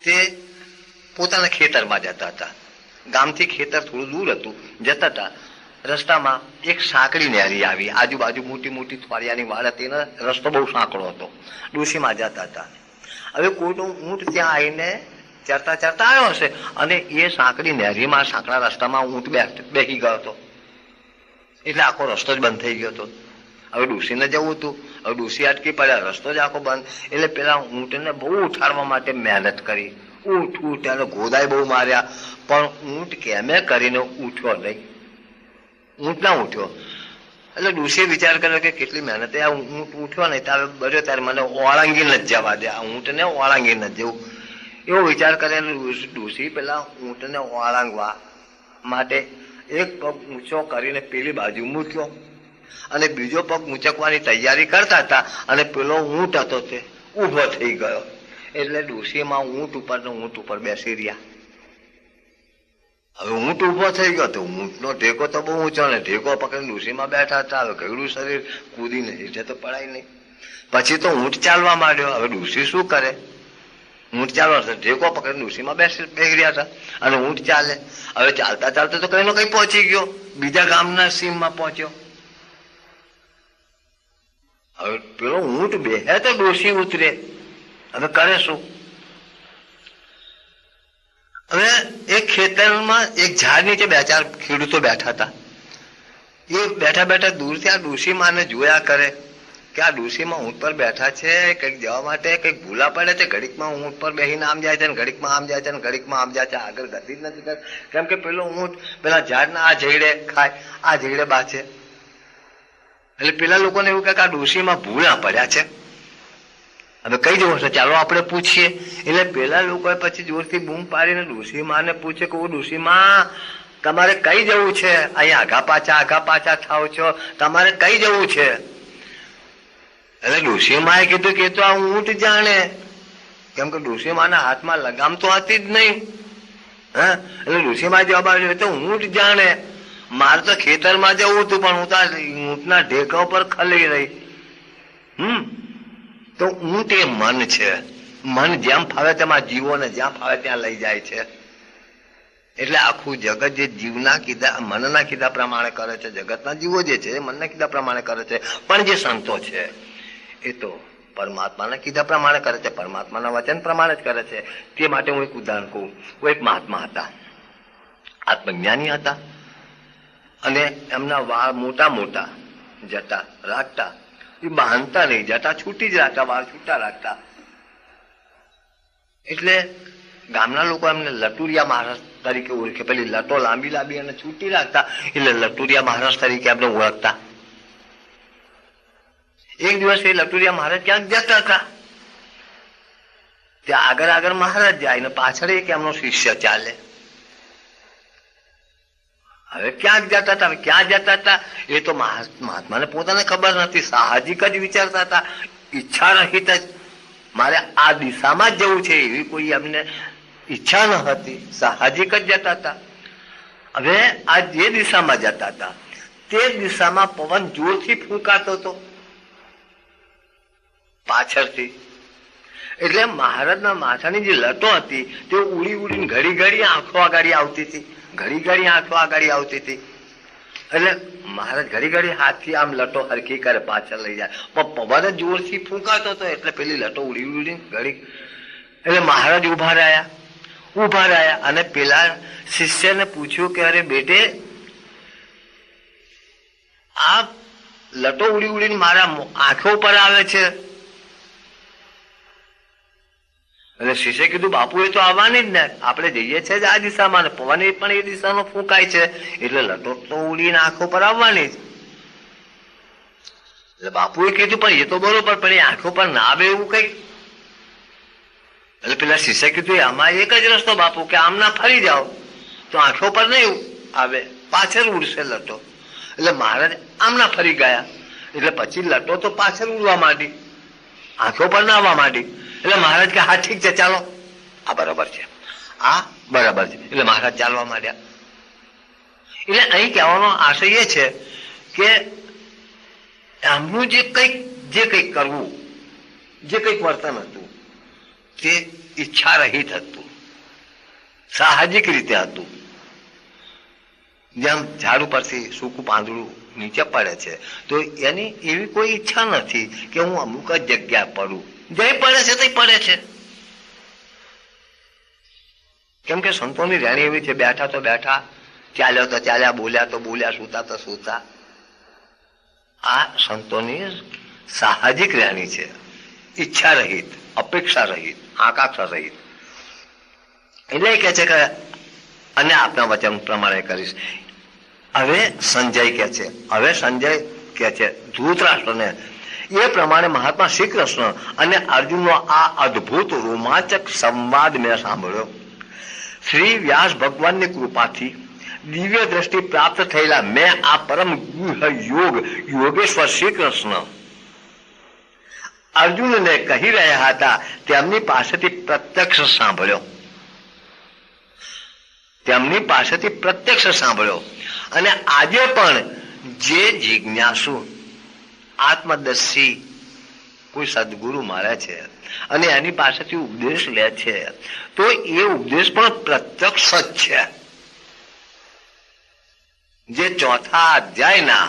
તે પોતાના ખેતરમાં જતા હતા. ગામથી ખેતર થોડું દૂર હતું. જતા હતા, રસ્તામાં એક સાંકડી નેરી આવી. આજુબાજુ મોટી મોટી થોડિયાની વાડ હતી ને રસ્તો બહુ સાંકડો હતો. ડોશીમાં જતા હતા. હવે કોઈનું ઊંટ ત્યાં આવીને ચરતા ચરતા આવ્યો હશે અને એ સાંકડી નેરીમાં સાંકડા રસ્તામાં ઊંટ બેસી ગયો હતો. એટલે આખો રસ્તો જ બંધ થઈ ગયો હતો. હવે ડોશીને જવું હતું. હવે ડોશી અટકી પડ્યા, રસ્તો જ આખો બંધ. એટલે પેલા ઊંટને બહુ ઉઠાડવા માટે મહેનત કરી. ઊઠ એને ગોદાય બહુ માર્યા, પણ ઊંટ કેમે કરીને ઉઠ્યો નહીં. ઊંટ ના ઉઠ્યો. એટલે ડોશીએ વિચાર કર્યો કે કેટલી મહેનત, આ ઊંટ ઉઠ્યો નહીં ત્યારે બર્યો ત્યારે મને ઓળંગી નથી જવા દે, આ ઊંટને ઓળંગી નથી જવું. એવો વિચાર કરે ડોશી પેલા ઊંટને ઓળંગવા માટે એક પગ ઊંચો કરીને પેલી બાજુ મૂક્યો અને બીજો પગ ઊંચકવાની તૈયારી કરતા હતા. અને પેલો ઊંટ હતો તે ઊભો થઈ ગયો. એટલે ડોશીમાં ઊંટ ઉપર બેસી રહ્યા. હવે ઊંટ ઊભો થઈ ગયો તો ઊંટનો ઢેકો તો બહુ ઊંચો ને ઢેકો પકડીને ડોશીમાં બેઠા હતા. હવે ગયડું શરીર કૂદીને હેઠે તો પડાય નહીં. પછી તો ઊંટ ચાલવા માંડ્યો. હવે ડોશી શું કરે? ઊંટ ચાલવા ઢેકો પકડીને ડોશીમાં બેસી રહ્યા હતા અને ઊંટ ચાલે. હવે ચાલતા ચાલતા તો કઈ કઈ પહોંચી ગયો, બીજા ગામના સીમમાં પહોંચ્યો. હવે પેલો ઊંટ બેહે તો ડોશી ઉતરે. હવે કરે શું? હવે એક ખેતરમાં એક ઝાડ નીચે 2-4 ખેડૂતો બેઠા હતા. એ બેઠા બેઠા દૂરથી આ ડોશીમાને જોયા કરે કે આ ડોશીમાં ઊંટ પર બેઠા છે, કંઈક જવા માટે કંઈક ભૂલા પડે છે. ઘડીકમાં ઊંટ પર બેસીને આમ જાય છે, ઘડીકમાં આમ જાય છે, ઘડીકમાં આમ જાય છે, આગળ ગતિ જ નથી કરતી. કેમ કે પેલો ઊંટ પેલા ઝાડના આ ઝેડે ખાય, આ ઝેડે બાચે. એટલે પેલા લોકોને એવું કે આ ડોશીમાં ભૂલા પડ્યા છે, હવે કઈ જવું છે, ચાલો આપણે પૂછીએ. એટલે પેલા લોકોએ પછી જોરથી બૂમ પાડીને ડોશીમાને પૂછે કે ઓ ડોશીમા, તમારે કઈ જવું છે? અહીંયા આગા પાછા થાવ છો, તમારે કઈ જવું છે? એટલે ડોશીમાએ કીધું કે તો આ ઊંટ જાણે, કેમ કે ડોશીમાના હાથમાં લગામ તો હતી જ નહીં. હા, એટલે ડોશીમાએ જવાબ આપ્યો તો ઊંટ જાણે, મારે તો ખેતરમાં જવું હતું પણ હું તો ઊંટના ઢેકા ઉપર ખલી રહી. તો ઊંટ એ મન છે, મન જેમ ફાવે તેમાં જીવોને જ્યાં ફાવે ત્યાં લઈ જાય છે. એટલે આખું જગત જે જીવના કીધા મનના કીધા પ્રમાણે કરે છે, જગતના જીવો જે છે મનના કીધા પ્રમાણે કરે છે. પણ જે સંતો છે એ તો પરમાત્માના કીધા પ્રમાણે કરે છે, પરમાત્માના વચન પ્રમાણે જ કરે છે. તે માટે હું એક ઉદાહરણ કહું. કોઈ એક મહાત્મા હતા, આત્મજ્ઞાની હતા, અને એમના વાળ મોટા મોટા જટા રાખતા, એ બાંધતા નહીં, જટા છૂટી જ રાખતા, વાળ છૂટા રાખતા. એટલે ગામના લોકો એમને લટુરિયા મહારાજ તરીકે ઓળખે. પેલી લટો લાંબી લાંબી અને છૂટી રાખતા એટલે લટુરિયા મહારાજ તરીકે એમને ઓળખતા. એક દિવસ એ લટુરિયા મહારાજ ક્યાંક જતા હતા, ત્યાં આગળ આગળ મહારાજ જાય ને પાછળ એક એમનો શિષ્ય ચાલે. હવે ક્યાંક જતા હતા, ક્યાં જતા હતા એ તો મહાત્માને પોતાને ખબર નથી. સાહજિક જ વિચારતા હતા, ઈચ્છા રહિત જ મારે આ દિશામાં જ જવું છે એવી કોઈ એમને ઈચ્છા ન હતી, સાહજિક જ જતા હતા. હવે આ જે દિશામાં જતા હતા તે દિશામાં પવન જોરથી ફૂંકાતો હતો પાછળથી. એટલે મહારાજના માથાની જે લટો હતી તે ઉડી ઉડીને ઘડી ઘડી આંખો આગળ આવતી હતી, ઘડી ઘડી આંખો આગળ આવતી હતી. એટલે મહારાજ ઘડી ઘડી હાથથી આમ લટો હરકી કરે, પાછળ લઈ જાય, પણ પવન જોરથી ફૂંકાતો હતો એટલે પેલી લટો ઉડી ઉડી ઘડી. એટલે મહારાજ ઉભા રહ્યા અને પેલા શિષ્યને પૂછ્યું કે અરે બેટે, આ લટો ઉડી ઉડીને મારા આંખો પર આવે છે. એટલે શિષ્ય કીધું બાપુ એ તો આવવાની જ ને, આપણે જઈએ છીએ આ દિશામાં, પવન પણ એ દિશાનો ફૂંકાય છે એટલે લટો તો ઉડીને આંખો પર આવવાની જ. એટલે બાપુએ કીધું પણ એ તો બરોબર, પણ એ આંખો પર ના આવે એવું કઈ. એટલે પેલા શિષ્ય કીધું આમાં એક જ રસ્તો બાપુ કે આમ ના ફરી જાઓ તો આંખો પર નહીં આવે, પાછળ ઉડશે લટો. એટલે મહારાજ આમ ના ફરી ગયા એટલે પછી લટો તો પાછળ ઉડવા માંડી, આંખો પર ના આવવા માંડી. એટલે મહારાજ કે હા ઠીક છે, ચાલો આ બરાબર છે, આ બરાબર છે. એટલે મહારાજ ચાલવા માંડ્યા. એટલે અહીં કહેવાનો આશય એ છે કે એમનું જે કંઈક કરવું, જે કંઈક વર્તન હતું તે ઈચ્છા રહિત હતું, સાહજિક રીતે હતું. જેમ ઝાડ ઉપરથી સૂકું પાંદડું નીચે પડે છે તો એની એવી કોઈ ઈચ્છા નથી કે હું અમુક જ જગ્યા પડું, જે પડે છે તે પડે છે. કેમ કે સંતોની રહેણી એવી છે, બેઠા તો બેઠા, ચાલ્યો તો ચાલ્યા, બોલ્યા તો બોલ્યા, સૂતા તો સૂતા. આ સંતોની સાહજિક રહેણી છે, ઈચ્છા રહિત, અપેક્ષા રહિત, આકાંક્ષા રહિત. એટલે કે છે કે અને આપના વચન પ્રમાણે કરીશ. હવે સંજય કે છે ધૃતરાષ્ટ્રને એ પ્રમાણે મહાત્મા શ્રી કૃષ્ણ અને અર્જુનનો આ અદ્ભુત રોમાંચક સંવાદ મેં સાંભળ્યો. શ્રી વ્યાસ ભગવાનની કૃપાથી દિવ્ય દ્રષ્ટિ પ્રાપ્ત થયેલા મેં આ પરમ યોગેશ્વર શ્રી કૃષ્ણ અર્જુનને કહી રહ્યા હતા તેમની પાસેથી પ્રત્યક્ષ સાંભળ્યો. અને આજે પણ જે જિજ્ઞાસુ આત્મદર્શી કોઈ સદગુરુ મળે છે અને એની પાસેથી ઉપદેશ લે છે તો એ ઉપદેશ પણ પ્રત્યક્ષ જ છે. જે ચોથા અધ્યાયના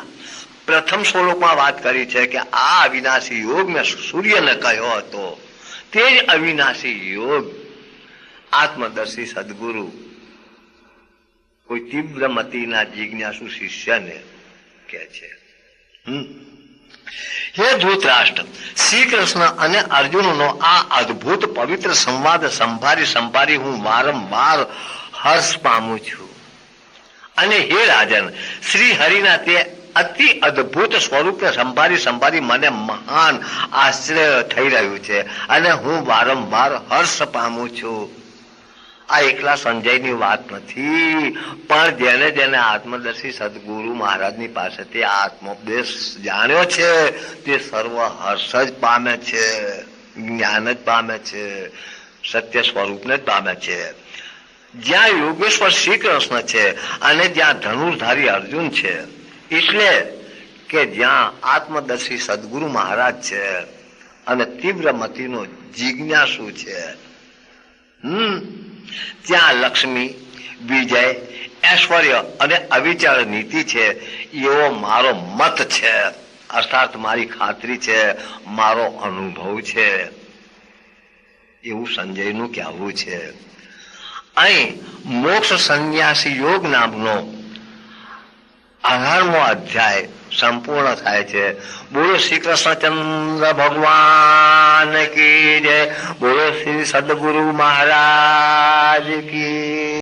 પ્રથમ શ્લોકમાં વાત કરી છે કે આ અવિનાશી યોગ મેં સૂર્યને કહ્યો હતો, તે જ અવિનાશી યોગ આત્મદર્શી સદગુરુ કોઈ તીવ્ર મતીના જિજ્ઞાસુ શિષ્યને કહે છે, હે ધૃતરાષ્ટ્ર, શ્રી કૃષ્ણ અને અર્જુનનો આ અદ્ભુત પવિત્ર સંવાદ સંભાળી હું વારંવાર હર્ષ પામું છું. અને હે રાજન, શ્રી હરિના તે અતિ અદ્ભુત સ્વરૂપને સંભાળી મને મહાન આશ્ચર્ય થઈ રહ્યું છે અને હું વારંવાર હર્ષ પામું છું. આ એકલા સંજયની વાત નથી, પણ જેને જેને આત્મદર્શી સદગુરુ મહારાજની પાસેથી આત્મોપદેશ જાણ્યો છે તે સર્વ હર્ષ જ પામે છે, જ્ઞાન જ પામે છે, સત્ય સ્વરૂપને જ પામે છે. જ્યાં યોગેશ્વર શ્રી કૃષ્ણ છે અને જ્યાં ધનુર્ધારી અર્જુન છે, એટલે કે જ્યાં આત્મદર્શી સદગુરુ મહારાજ છે અને તીવ્ર મતીનો જિજ્ઞાસુ છે, ત્યાં લક્ષ્મી, વિજય, ઐશ્વર્ય અને અવિચળ નીતિ છે એવો મારો મત છે, અર્થાત મારી ખાતરી છે, મારો અનુભવ છે, એવું સંજયનું કહેવું છે. અહીં મોક્ષ સંન્યાસી યોગ નામનો 18મો અધ્યાય સંપૂર્ણ થાય છે. બોલો શ્રી કૃષ્ણચંદ્ર ભગવાન કી જય, બોલો શ્રી સદગુરુ મહારાજ કી